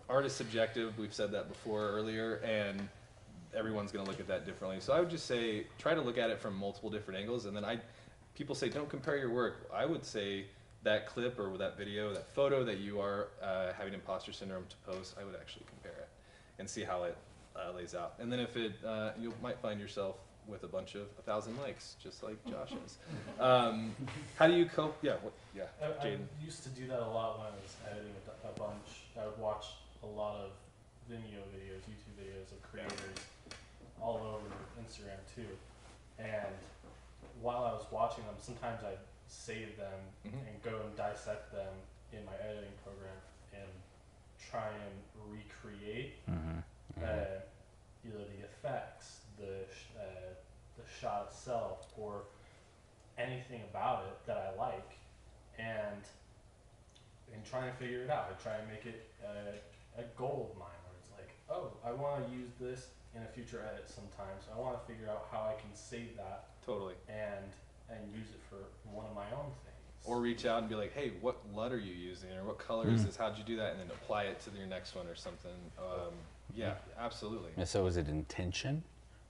Art is subjective, we've said that before earlier, and everyone's going to look at that differently. So I would just say, try to look at it from multiple different angles, and then people say, don't compare your work. I would say that clip or that video, that photo that you are having imposter syndrome to post, I would actually compare it and see how it lays out. And then if you might find yourself with a bunch of 1,000 likes, just like Josh's. How do you cope? Yeah, I used to do that a lot when I was editing a bunch. I would watch a lot of Vimeo videos, YouTube videos of creators all over Instagram too. And while I was watching them, sometimes I'd save them and go and dissect them in my editing program and try and recreate either the effects, the shot itself, or anything about it that I like, and try and figure it out. I try and make it a goal of mine, where it's like, oh, I want to use this in a future edit sometimes. I want to figure out how I can save that and use it for one of my own things. Or reach out and be like, hey, what LUT are you using, or what color is this? How'd you do that? And then apply it to your next one or something. Yeah, absolutely. And so is it intention,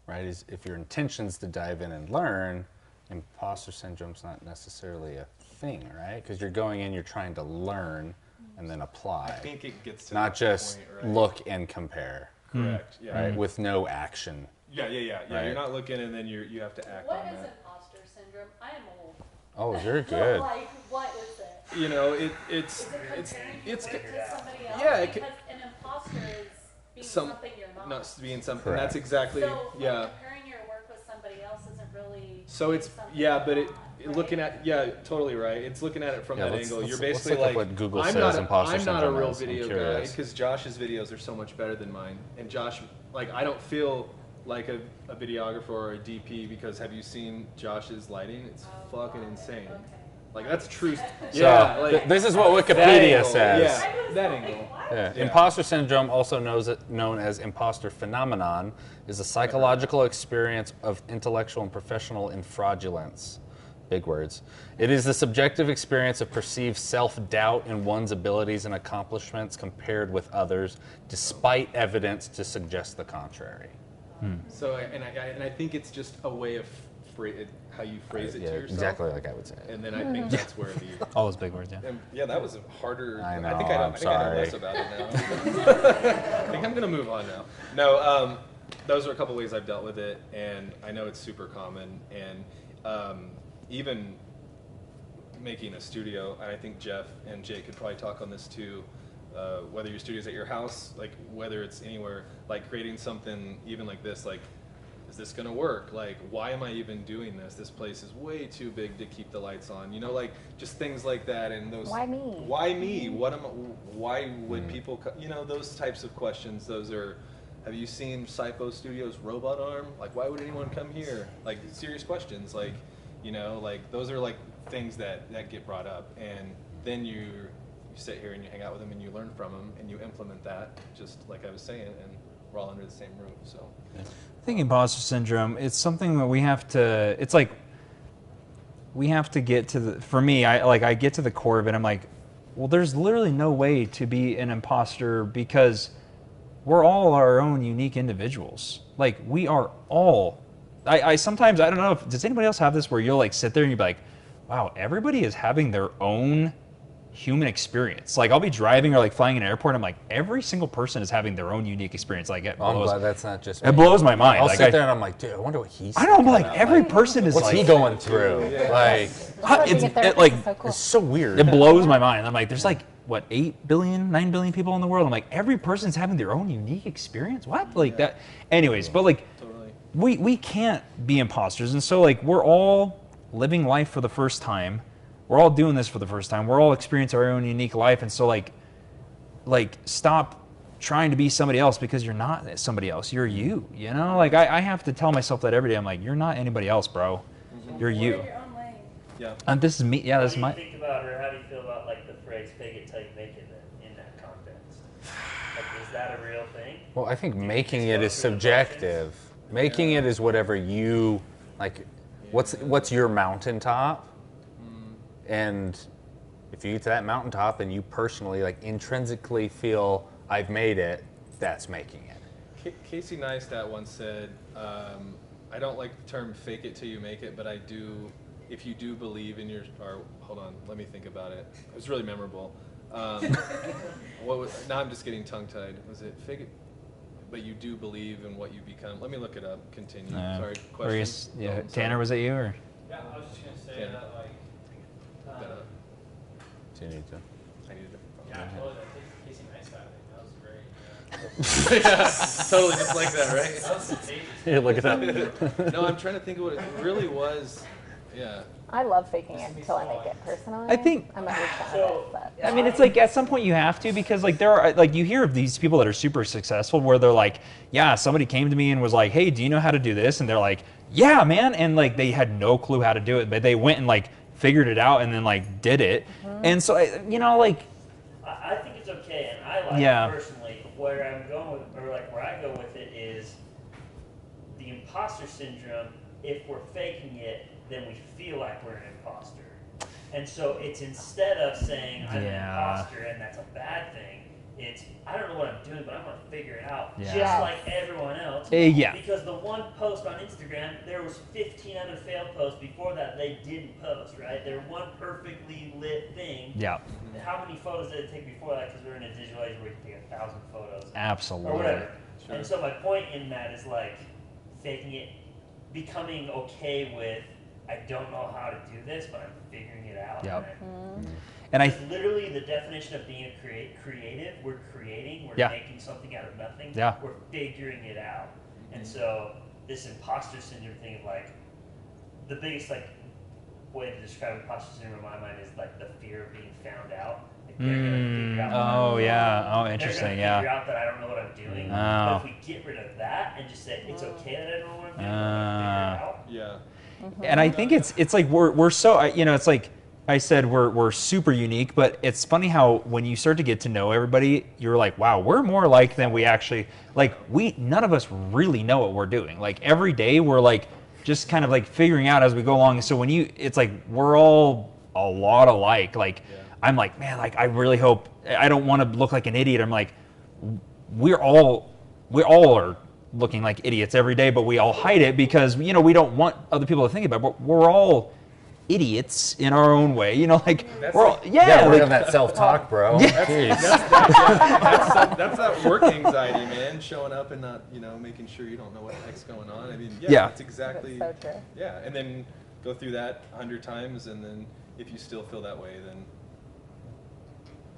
right? If your intention's to dive in and learn, imposter syndrome's not necessarily a thing, right? Because you're going in, you're trying to learn and then apply. I think it gets to not just point, right? Look and compare. Correct. Yeah. Right. With no action. Yeah. Right? You're not looking, and then you have to act on that. What is imposter syndrome? I am old. Oh, you're good. Like, what is it? You know, it's comparing your work to somebody else. Yeah, because an imposter is being something you're not. Not being something. Correct. That's exactly. So yeah. comparing your work with somebody else isn't really. So it's looking at totally right. It's looking at it from that angle. You're basically like, what Google I'm says not imposter I'm not a syndrome real is. video I'm guy curious. because Josh's videos are so much better than mine. And Josh, like, I don't feel like a videographer or a DP because have you seen Josh's lighting? It's fucking insane. Okay. Like, that's true. So like, this is what Wikipedia says. Yeah, that angle. Yeah. Imposter syndrome, also known as imposter phenomenon, is a psychological experience of intellectual and professional infraudulence. Big words. It is the subjective experience of perceived self-doubt in one's abilities and accomplishments compared with others, despite evidence to suggest the contrary. So, and I think it's just a way of how you phrase it to yourself. Exactly like I would say it. And then I think that's where the all those big words, yeah, that was a harder. I know. I think I know less about it now. I think I'm gonna move on now. No, those are a couple ways I've dealt with it, and I know it's super common. And even making a studio, and I think Jeff and Jake could probably talk on this too. Whether your studio's at your house, like whether it's anywhere, like creating something even like this, like, is this gonna work? Like, why am I even doing this? This place is way too big to keep the lights on. You know, like just things like that. And those. Why me? Why me? Why would people? You know, those types of questions. Those are. Have you seen Sipo Studios' robot arm? Like, why would anyone come here? Like, serious questions. Like, you know, like those are like things that get brought up, and then you sit here and you hang out with them and you learn from them and you implement that, just like I was saying, and we're all under the same roof. So I think imposter syndrome, it's something that we have to, it's like we have to get to the, for me, I get to the core of it. I'm like, well, there's literally no way to be an imposter because we're all our own unique individuals. Like, we are all, I sometimes, I don't know if, does anybody else have this where you'll like sit there and you'll be like, wow, everybody is having their own human experience. Like, I'll be driving or like flying in an airport, I'm like, every single person is having their own unique experience. Like, it blows, I'm glad that's not just me. It blows my mind. I'll like, sit there and I'm like, dude, I wonder what he's I know, I'm like, every person is what's like, he going through? Yeah. Like, it's so weird. It blows my mind. I'm like, there's like, what, 8 billion, 9 billion people in the world? I'm like, every person's having their own unique experience? What? Like that. Anyways, but like, we can't be imposters. And so like, we're all living life for the first time. We're all doing this for the first time. We're all experiencing our own unique life. And so like stop trying to be somebody else because you're not somebody else. You're you, you know? Like I have to tell myself that every day. I'm like, you're not anybody else, bro. You're you. Yeah. And this is me. Yeah, this is my. How do you think about, or how do you feel about like the phrase "fake it till you make it" in that context? Like, is that a real thing? Well, I think making it is subjective. Making it is whatever you like. What's your mountaintop? And if you get to that mountaintop and you personally, like, intrinsically feel I've made it, that's making it. Casey Neistat once said, I don't like the term "fake it till you make it," but I do. If you do believe in your, or hold on, let me think about it. It was really memorable. Now I'm just getting tongue-tied. Was it fake it? but you do believe in what you become. Let me look it up. Continue. Sorry, question. Yeah, Tanner, was it you or? Yeah, I was just gonna say that like. Do you need to? I need to. Yeah, totally. That Casey Neistat thing, that was great. Yeah, totally just like that, right? That was contagious. Here, look it up. No, I'm trying to think of what it really was. Yeah. I love faking it until I make it personally. I think I'm a huge fan of it. But. I mean, it's like at some point you have to, because like there are, like you hear of these people that are super successful where they're like, yeah, somebody came to me and was like, hey, do you know how to do this? And they're like, yeah, man. And like they had no clue how to do it, but they went and like figured it out and then like did it. Mm-hmm. And so, you know, like. I think it's okay, and I like it personally. Where I'm going with, or like where I go with it is the imposter syndrome. If we're faking it, then we feel like we're an imposter. And so it's instead of saying I'm an imposter and that's a bad thing, it's I don't know what I'm doing, but I'm going to figure it out just like everyone else. Because the one post on Instagram, there was 15 other failed posts before that they didn't post, right? They're one perfectly lit thing. Yeah. How many photos did it take before that? Because we're in a digital age where you can take 1,000 photos. Absolutely. Or whatever. Sure. And so my point in that is like faking it, becoming okay with I don't know how to do this, but I'm figuring it out. Yep. And I literally the definition of being a creative. We're creating. We're making something out of nothing. Yeah. We're figuring it out. And so this imposter syndrome thing of like the biggest like way to describe imposter syndrome in my mind is like the fear of being found out. Like they're gonna figure out. Oh yeah. Oh, interesting. They're gonna figure out that I don't know what I'm doing. But if we get rid of that and just say it's okay that I don't know what I'm doing, I'm gonna figure it out. Yeah. And I think it's like we're so, you know, it's like I said, we're super unique, but it's funny how when you start to get to know everybody, you're like, wow, we're more alike than we actually, like none of us really know what we're doing. Like every day we're like just kind of like figuring out as we go along. So it's like we're all a lot alike. Like I'm like, man, like I really hope, I don't want to look like an idiot. I'm like, we all are looking like idiots every day, but we all hide it because, you know, we don't want other people to think about it, but we're all idiots in our own way, you know, like we're all, we're on that self-talk, bro. That's that work anxiety, man, showing up and not, you know, making sure you don't know what the heck's going on. I mean, it's exactly, that's so true. Yeah, and then go through that 100 times, and then if you still feel that way, then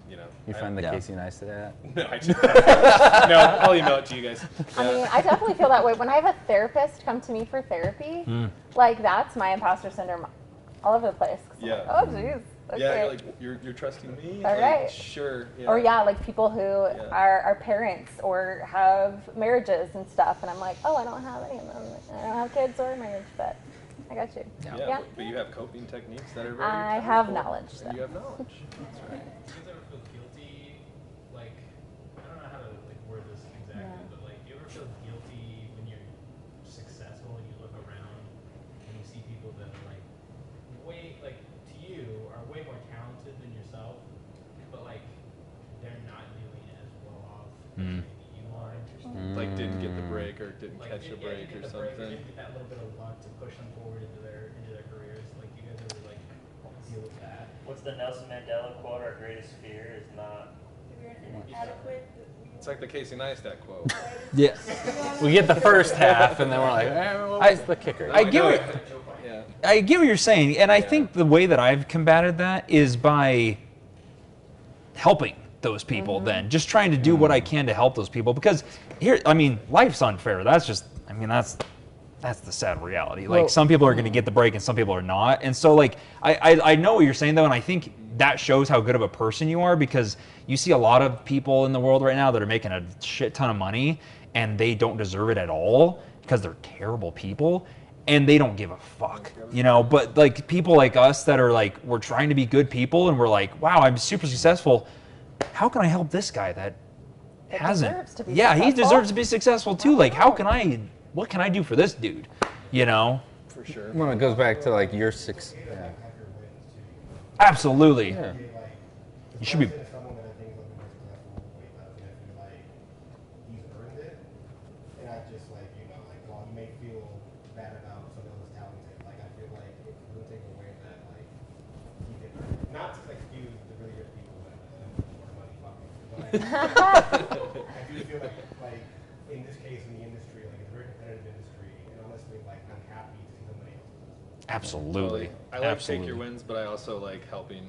you know. You find the Casey Neistat? No, I just, no, I'll email it to you guys. I mean, I definitely feel that way. When I have a therapist come to me for therapy, like that's my imposter syndrome all over the place. Yeah. Like, oh, jeez. Okay. Yeah, you're like, you're trusting me? All like, right. Sure. Yeah. Or like people who are parents or have marriages and stuff, and I'm like, oh, I don't have any of them. I don't have kids or a marriage, but I got you. Yeah. But you have coping techniques that are very I have knowledge. So. You have knowledge. That's right. Do you ever feel guilty? Like, I don't know how to like word this exactly, but like, do you ever feel guilty when you're successful and you look around and you see people that are like way, like to you, are way more talented than yourself, but like they're not doing as well off as maybe you are. Like didn't get the break or didn't like, catch a break or something. Didn't get that little bit of luck to push them forward into their careers. Like, do you guys ever like deal with that? What's the Nelson Mandela quote? Our greatest fear is not. Inadequate. It's like the Casey Neistat quote. Yeah. We get the first half, and then we're like, what's the kicker? I get what you're saying, and I think the way that I've combated that is by helping those people. Then just trying to do what I can to help those people, because here, I mean, life's unfair. That's just, I mean, that's the sad reality. Like, some people are going to get the break and some people are not. And so, like, I know what you're saying, though, and I think that shows how good of a person you are, because you see a lot of people in the world right now that are making a shit ton of money and they don't deserve it at all because they're terrible people and they don't give a fuck, you know? But, like, people like us that are, like, we're trying to be good people and we're like, wow, I'm super successful. How can I help this guy that hasn't? He deserves to be successful, too. Like, what can I do for this dude? You know? For sure. When it goes back to like your success. Yeah. Absolutely. Yeah. You should be. I do feel like in this case, in the industry, like it's a very competitive industry, and honestly, like I'm happy to see somebody else. Absolutely. I like Absolutely. take your wins, but I also like helping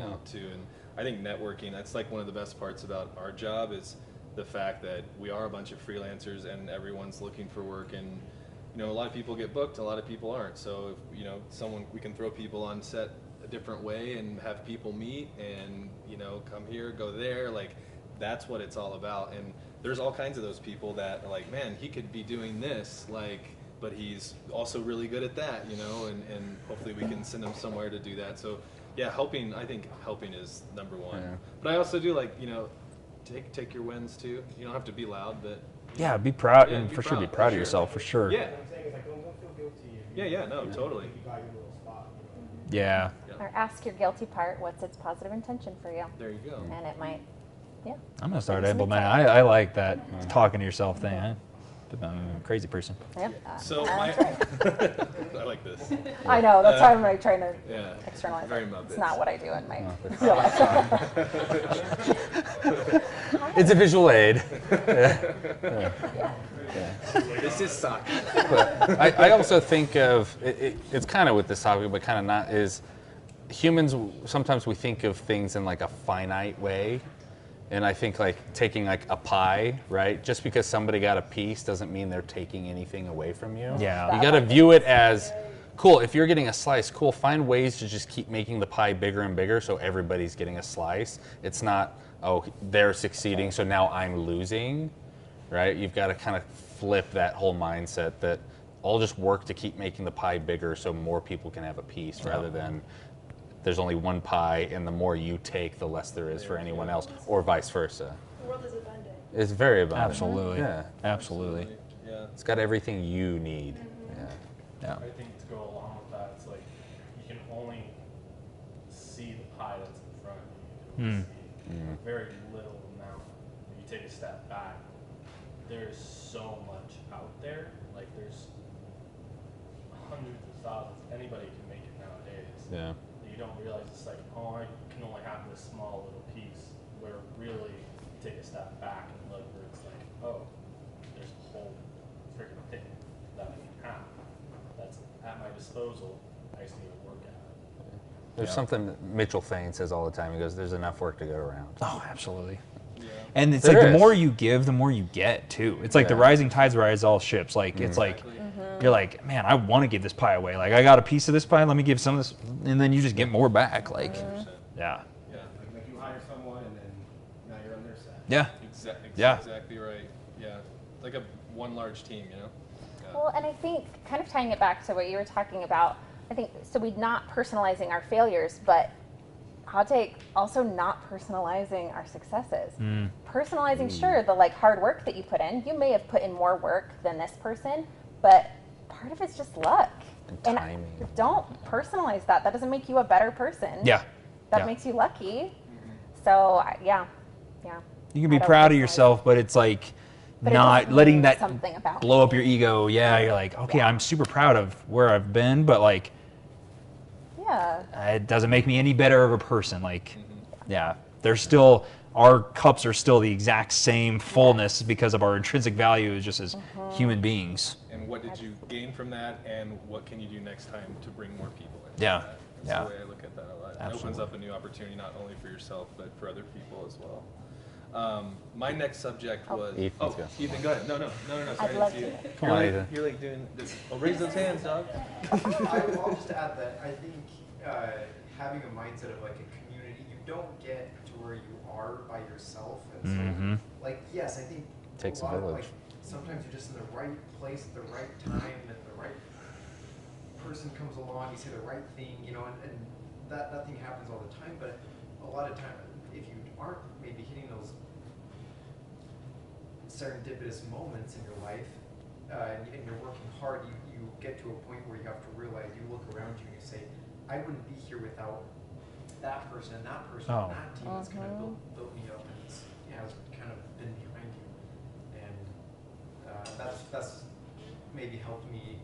out too. And I think networking, that's like one of the best parts about our job is the fact that we are a bunch of freelancers and everyone's looking for work, and you know, a lot of people get booked, a lot of people aren't. So if, you know, we can throw people on set a different way and have people meet and, you know, come here, go there. Like, that's what it's all about. And there's all kinds of those people that are like, man, he could be doing this, like, but he's also really good at that, you know, and hopefully we can send him somewhere to do that. So yeah, I think helping is number one. Yeah. But I also do like, you know, take your wins too. You don't have to be loud, but yeah, be proud, and for sure be proud of yourself, for sure. Yeah. Yeah, no, totally. Yeah. Or ask your guilty part, what's its positive intention for you? There you go. And it might, yeah. I'm going to start implementing. I like that talking to yourself thing. I'm a crazy person. Yep. So I like this. I know, that's why I'm like trying to Yeah. externalize Very it. Muppets. It's not what I do in my real life. It's a visual aid. This is soccer. I also think of, it's kind of with this topic, but kind of not, is humans, sometimes we think of things in like a finite way. And I think like taking like a pie, right? Just because somebody got a piece doesn't mean they're taking anything away from you. Yeah. You got to view it as, cool, if you're getting a slice, cool, find ways to just keep making the pie bigger and bigger so everybody's getting a slice. It's not, oh, they're succeeding, so now I'm losing, right? You've got to kind of flip that whole mindset that I'll just work to keep making the pie bigger so more people can have a piece rather than there's only one pie, and the more you take, the less there is for anyone else, or vice versa. The world is abundant. It's very abundant. Absolutely. Yeah. Absolutely. Yeah. It's got everything you need. Yeah. I think to go along with that, it's like you can only see the pie that's in front of you. You can see a very little amount. If you take a step back, there's so much out there. Like there's hundreds of thousands. Anybody can make it nowadays. Yeah. You don't realize it's like, oh, I can only have this small little piece. Where really, you take a step back and look, where it's like, oh, there's a whole freaking thing that I can have that's at my disposal. I just need to work at it. There's something that Mitchell Thane says all the time. He goes, "There's enough work to go around." Oh, absolutely. Yeah. And it's There like is. the more you give, the more you get too. It's like the rising tides rise all ships. Like it's like you're like, man, I want to give this pie away. Like I got a piece of this pie, let me give some of this, and then you just get more back. Like, yeah. Yeah. Like you hire someone and then now you're on their side. Yeah. Exactly right. Yeah. Like one large team, you know? Yeah. Well, and I think kind of tying it back to what you were talking about, I think, so we're not personalizing our failures, but hot take, also not personalizing our successes. Personalizing, sure, the like hard work that you put in. You may have put in more work than this person, but part of it's just luck. And timing. Don't personalize that. That doesn't make you a better person. Yeah. That makes you lucky. So yeah. You can be proud of yourself, but it's like not letting that something about blow up your ego. Yeah, you're like, okay, I'm super proud of where I've been, but like, it doesn't make me any better of a person. Like, there's still, our cups are still the exact same fullness because of our intrinsic value just as human beings. And what did you gain from that, and what can you do next time to bring more people in? Yeah. That's the way I look at that a lot. It opens up a new opportunity not only for yourself, but for other people as well. My next subject was... Ethan, go ahead. No, sorry. I'd love to. Come on, Ethan. You're like doing this. Oh, raise those hands, dog. I'll just add that I think having a mindset of like a community, you don't get to where you are by yourself. And so, like, yes, I think Takes a lot a of, village. like, sometimes you're just in the right place at the right time, and the right person comes along, you say the right thing, you know, and that thing happens all the time. But a lot of time, if you aren't maybe hitting those serendipitous moments in your life, and you're working hard, you get to a point where you have to realize, you look around you and you say, I wouldn't be here without that person and that person and that team that's kind of built me up and has kind of been behind you. And that's maybe helped me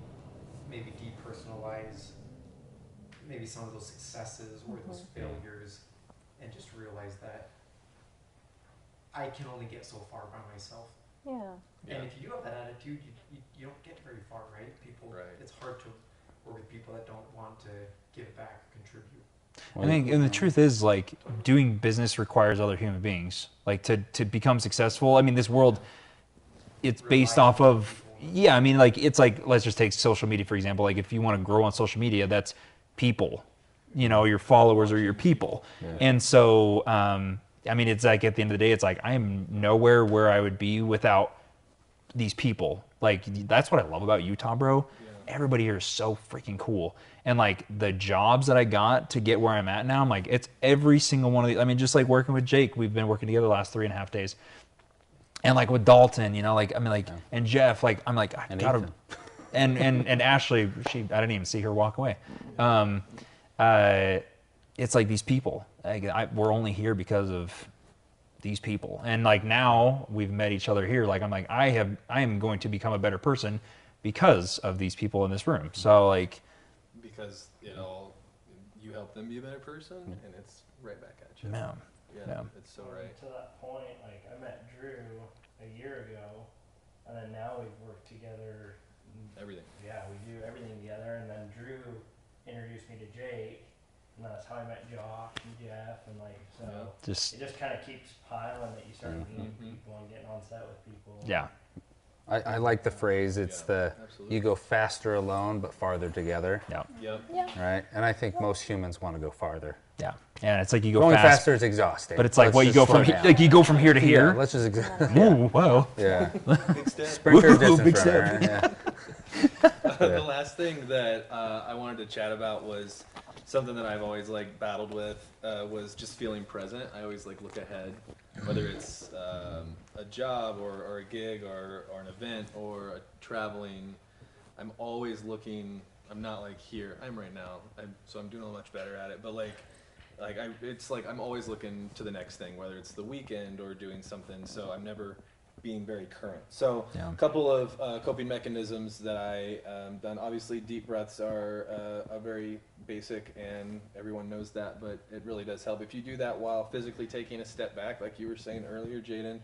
maybe depersonalize maybe some of those successes or those failures, and just realize that I can only get so far by myself. Yeah. And if you do have that attitude, you don't get very far, right? People, it's hard to work with people that don't want to give back, contribute. I think, and the truth is, like, doing business requires other human beings. Like, to become successful, I mean, this world, it's based off of, yeah, I mean, like, it's like, let's just take social media, for example. Like, if you want to grow on social media, that's people, you know, your followers or your people. Yeah. And so, I mean, it's like, at the end of the day, it's like, I am nowhere where I would be without these people. Like, that's what I love about Utah, bro. Yeah. Everybody here is so freaking cool. And like the jobs that I got to get where I'm at now, I'm like, it's every single one of these. I mean, just like working with Jake, we've been working together the last 3.5 days. And like with Dalton, you know, like, I mean, like, and Jeff, like, I'm like, I gotta, and Ashley, I didn't even see her walk away. It's like these people, like, we're only here because of these people. And like now we've met each other here. Like, I'm like, I am going to become a better person because of these people in this room. So like, because you help them be a better person, and it's right back at you. Yeah. It's so right. To that point, like, I met Drew a year ago, and then now we've worked together. Everything. Yeah, we do everything together, and then Drew introduced me to Jake, and that's how I met Josh and Jeff, and like, so it just kind of keeps piling that you start meeting people and getting on set with people. Yeah. I like the phrase, it's you go faster alone, but farther together. Yep. Right? And I think most humans want to go farther. Yeah. And it's like you go going faster is exhausting. But it's like, you go from you go from here to here. Yeah, let's just Ooh, whoa. Yeah. Big step. Sprinter distance big runner. step. The last thing that I wanted to chat about was something that I've always like battled with was just feeling present. I always like look ahead, whether it's a job or a gig or an event or traveling. I'm always looking. I'm not like here. I'm right now. So I'm doing a much better at it. But it's like I'm always looking to the next thing, whether it's the weekend or doing something. So I'm never being very current. So a couple of coping mechanisms that I done. Obviously, deep breaths are a very basic, and everyone knows that, but it really does help. If you do that while physically taking a step back, like you were saying earlier, Jaden,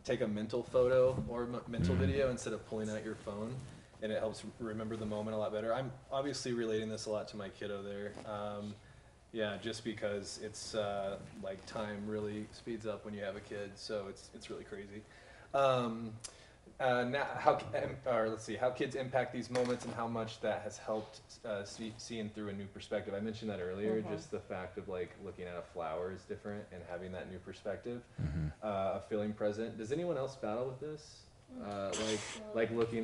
take a mental photo or mental video instead of pulling out your phone, and it helps remember the moment a lot better. I'm obviously relating this a lot to my kiddo there. Just because it's like time really speeds up when you have a kid, so it's really crazy. Now, how kids impact these moments and how much that has helped seeing through a new perspective. I mentioned that earlier, just the fact of like looking at a flower is different and having that new perspective of feeling present. Does anyone else battle with this? Like looking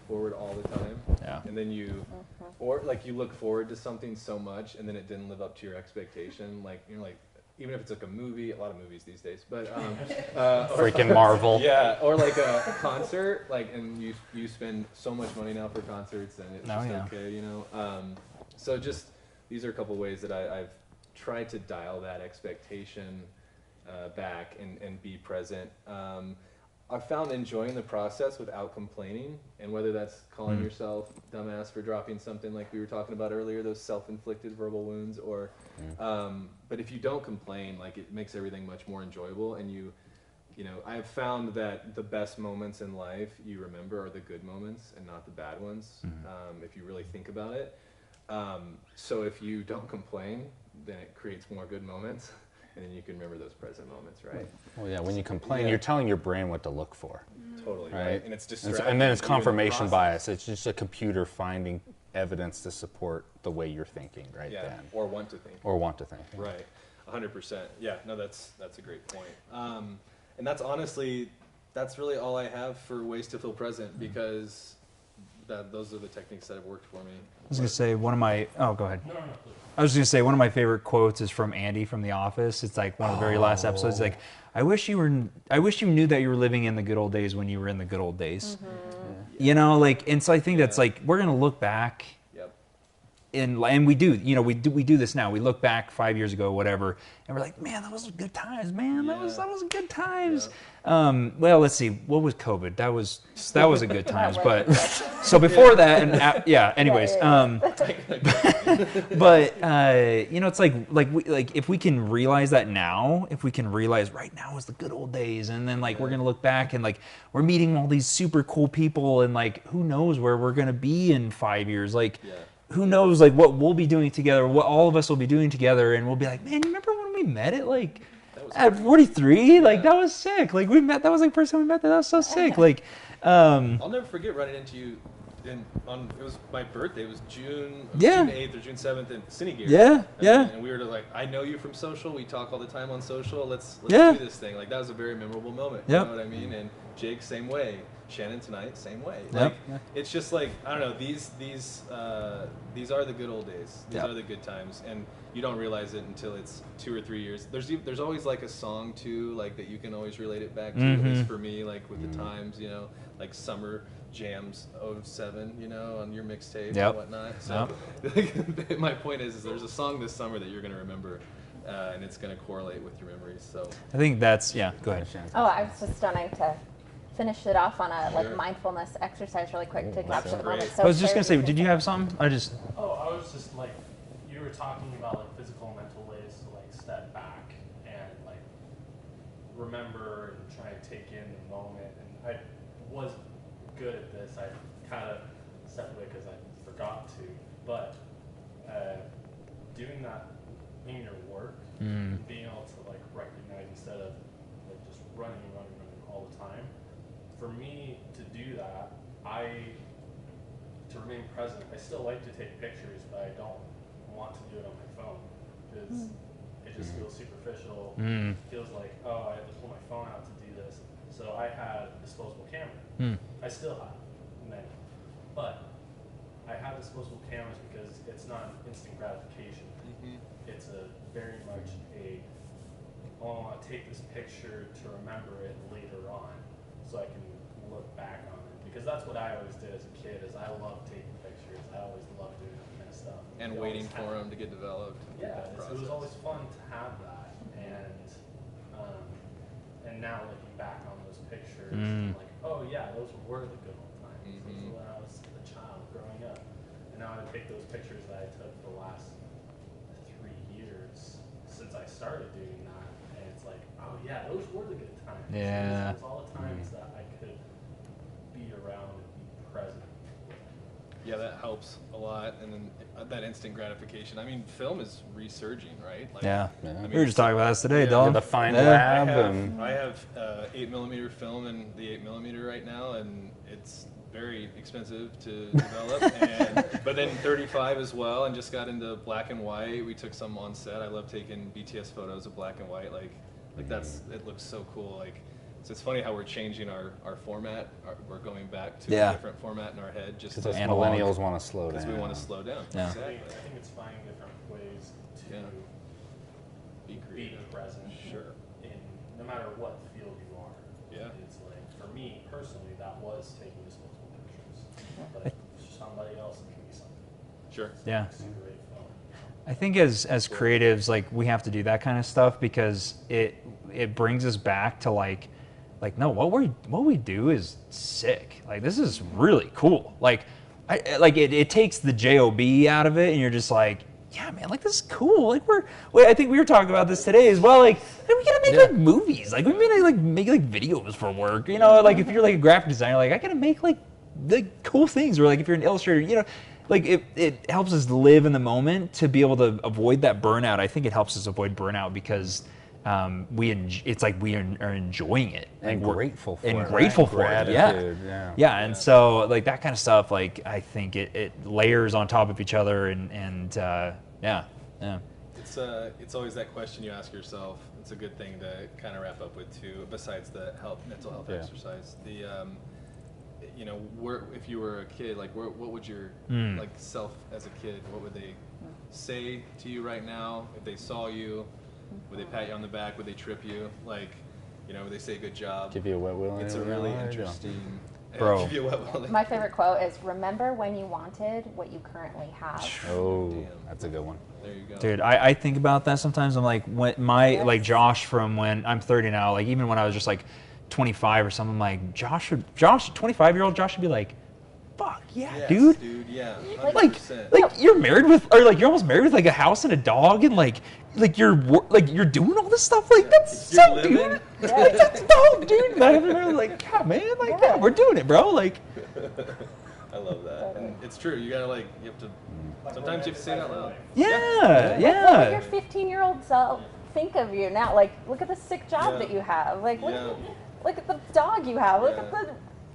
forward all the time, and then or like you look forward to something so much and then it didn't live up to your expectation. Like, you know, like even if it's like a movie, a lot of movies these days, but freaking Marvel, or like a concert, like, and you spend so much money now for concerts, and it's just okay, you know. So just these are a couple ways that I've tried to dial that expectation back and be present. I found enjoying the process without complaining, and whether that's calling yourself dumbass for dropping something like we were talking about earlier, those self-inflicted verbal wounds, or but if you don't complain, like, it makes everything much more enjoyable. And you know, I've found that the best moments in life you remember are the good moments and not the bad ones, if you really think about it. So if you don't complain, then it creates more good moments. And then you can remember those present moments, right? Well, yeah, when you complain, you're telling your brain what to look for. Totally, right? And it's distracting. And then it's confirmation bias. It's just a computer finding evidence to support the way you're thinking right then. Or want to think. Or want to think. Right, 100%. Yeah, no, that's a great point. And that's honestly, that's really all I have for ways to feel present, because those are the techniques that have worked for me. I was going to say, go ahead. No, please. I was going to say, one of my favorite quotes is from Andy from The Office. It's like one of the very last episodes. It's like, I wish you knew that you were living in the good old days when you were in the good old days. You know, like, and so I think that's like, we're going to look back and we do, you know, we do this now. We look back 5 years ago, whatever, and we're like, man, that was good times, man. That was good times. Well, let's see, what was COVID? That was a good times. But so before that, and anyways, but you know, it's like if we can realize that now, if we can realize right now is the good old days, and then like we're gonna look back and like we're meeting all these super cool people, and like who knows where we're gonna be in 5 years, like. Who knows, like, what we'll be doing together, what all of us will be doing together, and we'll be like, man, you remember when we met at 43? Like, that was sick. Like, we met, that was like the first time we met, that was so sick. Like, I'll never forget running into you. It was my birthday. It was June 8th or June 7th in Cine Gear. And we were like, I know you from social. We talk all the time on social. Let's do this thing. Like, that was a very memorable moment. You know what I mean? And Jake, same way. Shannon tonight, same way. Like, it's just like, I don't know. These are the good old days. These are the good times, and you don't realize it until it's 2 or 3 years. There's always like a song too, like that you can always relate it back to. At least for me, like with the times, you know, like Summer Jams '07, you know, on your mixtape and whatnot. So my point is there's a song this summer that you're gonna remember. And it's going to correlate with your memories. So I think that's go ahead, Shannon. Oh, I was just stunning to finish it off on a mindfulness exercise really quick to capture the moment. So I was just gonna say, did you have something? I was just like, you were talking about like physical and mental ways to like step back and like remember and try and take in the moment. And I was good at this. I kind of stepped away because I forgot to. But doing that in your work, being able to like recognize instead of like just running all the time. For me to do that, to remain present, I still like to take pictures, but I don't want to do it on my phone because it just feels superficial. It feels like, oh, I have to pull my phone out to do this. So I had a disposable camera. I still have many, but I have disposable cameras because it's not an instant gratification. It's a very much I want to take this picture to remember it later on. So I can look back on it, because that's what I always did as a kid. Is I loved taking pictures. I always loved doing that kind of stuff. And waiting for them to get developed. Yeah, it was always fun to have that. And now looking back on those pictures, I'm like, oh yeah, those were the good old times. Those were when I was a child growing up. And now I take those pictures that I took the last 3 years since I started doing that, and it's like, oh yeah, those were the good times. Yeah. Those all the times that I could be around and be present. Yeah, that helps a lot, and then that instant gratification. I mean, film is resurging, right? Like, I mean, we were just talking about this today, dog. The fine lab. I have 8mm film in the 8mm right now, and it's very expensive to develop. But then 35 as well, and just got into black and white. We took some on set. I love taking BTS photos of black and white. Like it looks so cool. Like, so it's funny how we're changing our format. We're going back to a different format in our head. Just because millennials want to slow down. Because we want to slow down. Yeah. I Exactly. think it's finding different ways to be present. Sure. In no matter what field you are. Yeah. It's like, for me personally, that was taking disposable pictures. But for somebody else, it can be something. Sure. Yeah. Super great film. I think as creatives, like, we have to do that kind of stuff because it brings us back to like no, what we do is sick. Like, this is really cool. Like, it takes the job out of it, and you're just like, yeah, man, like, this is cool. Like, I think we were talking about this today as well. Like, we gotta make like movies. Like, we make videos for work. You know, like, if you're like a graphic designer, like, I gotta make like cool things. Or like, if you're an illustrator, you know, like, it helps us live in the moment to be able to avoid that burnout. I think it helps us avoid burnout because it's like we are enjoying it and grateful for it. Yeah. And so like that kind of stuff, like, I think it layers on top of each other, and It's always that question you ask yourself. It's a good thing to kind of wrap up with too. Besides the mental health exercise, you know, if you were a kid, like, what would your like self as a kid? What would they say to you right now if they saw you? Would they pat you on the back? Would they trip you? Like, you know, would they say good job? Give you a wet willy? It's a really interesting Bro. My favorite quote is, "Remember when you wanted what you currently have." Oh, that's a good one. There you go. Dude, I think about that sometimes. I'm like, when like Josh from when I'm 30 now, like even when I was just like 25 or something, like Josh, 25-year-old Josh should be like, fuck yeah, yes, dude. Yeah, 100%. Like you're married with, or like you're almost married with like a house and a dog, and like you're doing all this stuff. Like that's so, dude. Like, that's dope, dude. Like, yeah, man, like yeah, we're doing it, bro. Like, I love that. And it's true. You gotta you have to. Sometimes you have to say it out loud. Yeah. What would your 15-year-old self think of you now? Like, look at the sick job that you have. Like, look at the dog you have. Look at the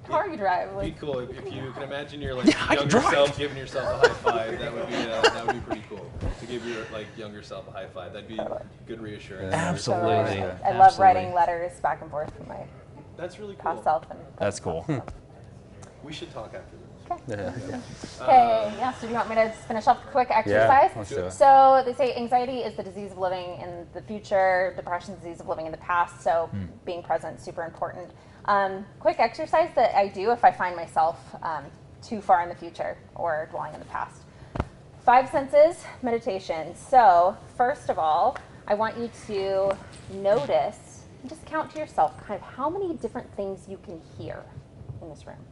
car you drive. Like, be cool if you can imagine your younger self giving yourself a high five. That would be pretty cool to give your younger self a high five. That'd be good reassurance. Absolutely. I love writing letters back and forth from my past self. That's cool. We should talk after this. Okay, so do you want me to finish off the quick exercise? Yeah, let's do it. So they say anxiety is the disease of living in the future, depression is the disease of living in the past, so being present is super important. Quick exercise that I do if I find myself too far in the future or dwelling in the past. 5 senses meditation. So first of all, I want you to notice, just count to yourself kind of how many different things you can hear in this room.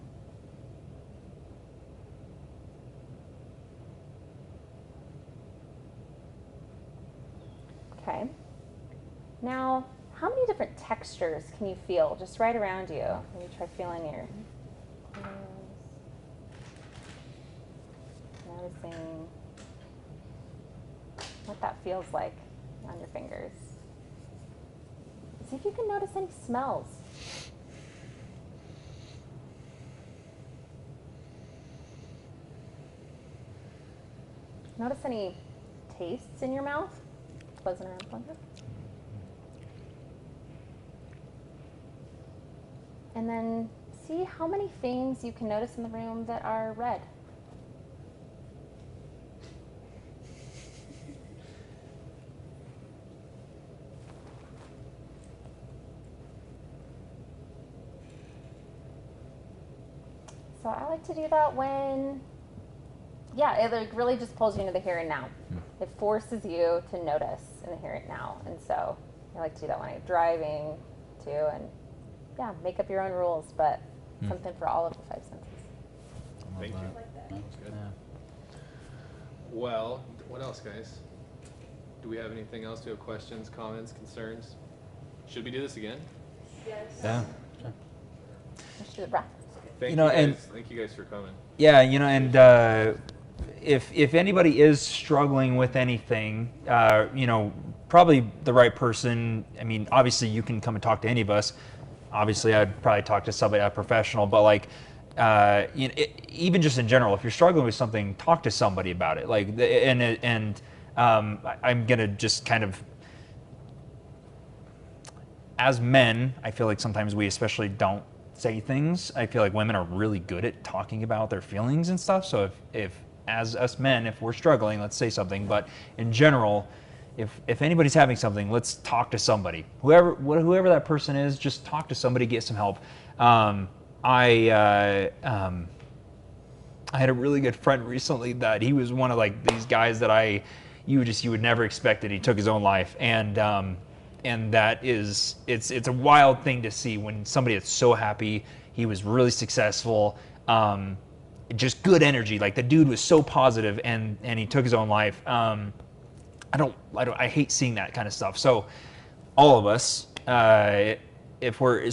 Okay. Now, how many different textures can you feel just right around you? Maybe try feeling your nose. Noticing what that feels like on your fingers. See if you can notice any smells. Notice any tastes in your mouth? Pleasant or unpleasant. And then see how many things you can notice in the room that are red. So I like to do that when, it like really just pulls you into the here and now. It forces you to notice in the here and now. And so I like to do that when I'm driving too, and make up your own rules, but something for all of the 5 senses. Thank you. That was good. Well, what else, guys? Do we have anything else? Do we have questions, comments, concerns? Should we do this again? Yes. Yeah. Let's do the breath. Thank you guys for coming. Yeah, and if anybody is struggling with anything, probably the right person. I mean, obviously you can come and talk to any of us. Obviously, I'd probably talk to somebody, a professional. But like, even just in general, if you're struggling with something, talk to somebody about it. Like, I'm gonna just kind of, as men, I feel like sometimes we especially don't say things. I feel like women are really good at talking about their feelings and stuff. So if as us men, if we're struggling, let's say something. But in general, if anybody's having something, let's talk to somebody. Whoever that person is, just talk to somebody, get some help. I had a really good friend recently that he was one of like these guys that you would never expect that he took his own life, and that is it's a wild thing to see when somebody that's so happy, he was really successful, just good energy, like the dude was so positive, and he took his own life. I hate seeing that kind of stuff. So all of us, if we're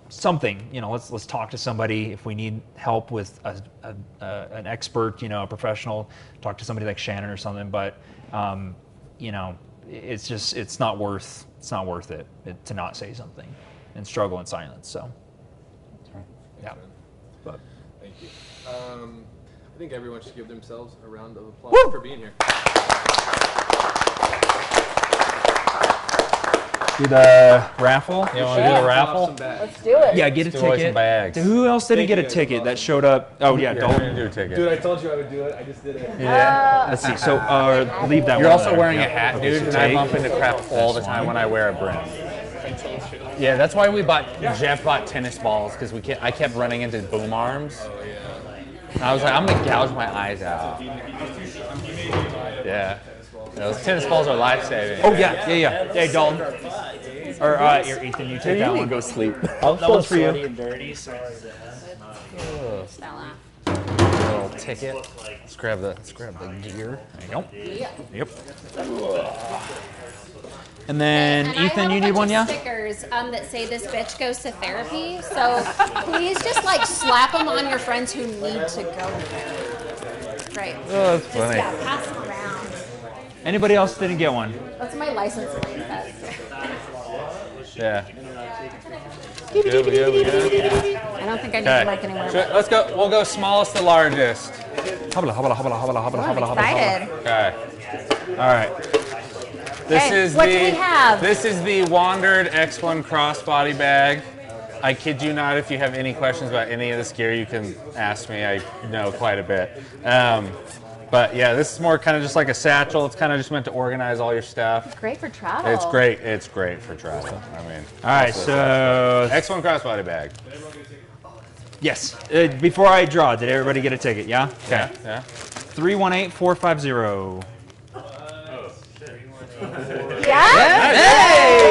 something, let's talk to somebody. If we need help with an expert, a professional, talk to somebody like Shannon or something. But it's not worth it to not say something and struggle in silence. So that's right. Yeah. But thank you. I think everyone should give themselves a round of applause for being here. Do the raffle? You want to do a raffle? Let's do it. Yeah, get a ticket. Who else didn't get a ticket that showed up? Oh yeah, Dalton do a ticket. Dude, I told you I would do it. I just did it. Yeah. Let's see. So leave that. You're one also there. wearing a hat, dude, and I bump into crap all the time when I wear a brim. I told you. Yeah, that's why we bought. Jeff bought tennis balls because I kept running into boom arms. Oh yeah. And I was like, I'm gonna gouge my eyes out. Yeah. Those tennis balls are life saving. Oh yeah. Hey, Dalton. Or here, Ethan, you take that one. Go sleep. That one's for you. And dirty, so Little ticket. Let's grab the gear. There you go. Yep. And then And Ethan, I you have need a one, bunch yeah? of stickers that say this bitch goes to therapy. So please just like slap them on your friends who need to go there. Right. Oh, that's Just, funny. yeah, pass them around. Anybody else didn't get one? That's my license plate. Yeah. I don't think I need to like anywhere. Let's go. We'll go smallest to largest. Hobbla, hobbla, hobbla, hobbla, hobbla, I'm hobbla, hobbla, excited. Okay. All right. Okay, what do we have? This is the Wandered X1 crossbody bag. I kid you not, if you have any questions about any of this gear, you can ask me. I know quite a bit. But yeah, this is more kind of just like a satchel. It's kind of just meant to organize all your stuff. Great for travel. It's great. It's great for travel. I mean. All right, so X1 crossbody bag. yes. Before I draw, did everybody get a ticket? Yeah. Okay. Yeah. 318450. Yeah?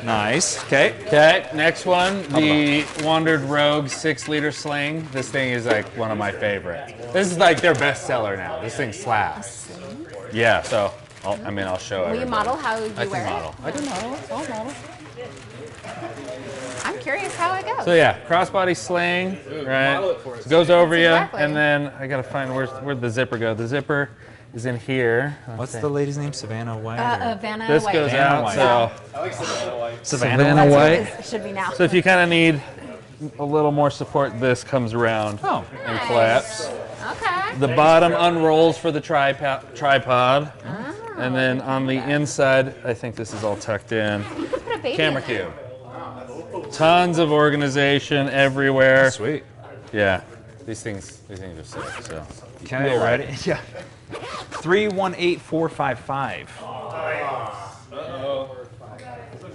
Nice. Okay. Okay, next one, the Wandered Rogue 6-liter sling. This thing is like one of my favorites. This is like their best seller now. This thing slaps. Yeah, so, I'll show Will you everybody. model how you I wear can model. it? I can model. I'll model. I'm curious how it goes. So yeah, crossbody sling, right? It goes over you, Exactly. and then I gotta find where'd the zipper go. The zipper is in here. What's the lady's name? Savannah White? Vanna This White. goes Savannah out, White. so I like Savannah White. Savannah White. It should be now. So if you kind of need a little more support, this comes around and flaps. Okay. The bottom unrolls for the tripod. And then on the inside, I think this is all tucked in. Put a baby Camera in there. cube. Tons of organization everywhere. Sweet. Yeah. These things are sick. So. Okay, You'll like ready? Yeah. 318455.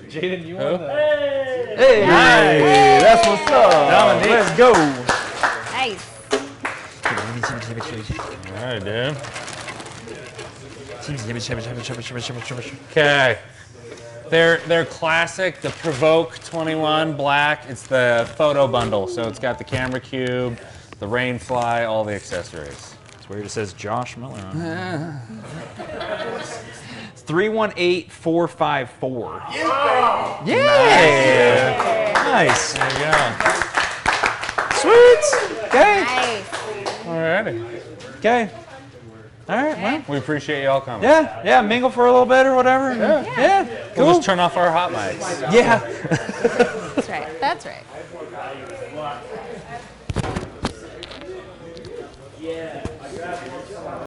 Jaden, you Who? want the... Hey, Hey, that's what's up. Dominique. Let's go. Nice. All right, dude. Okay. They're classic, the Provoke 21 black. It's the photo bundle, so it's got the camera cube, the Rainfly, all the accessories. It's weird. It says Josh Miller on it. 318454. Yeah. Nice. There you go. Sweet. Okay. Nice. Alrighty. Okay. All right, well. We appreciate you all coming. Yeah, mingle for a little bit or whatever. Yeah. Cool. We'll just turn off our hot mics. Yeah. That's right. That's right.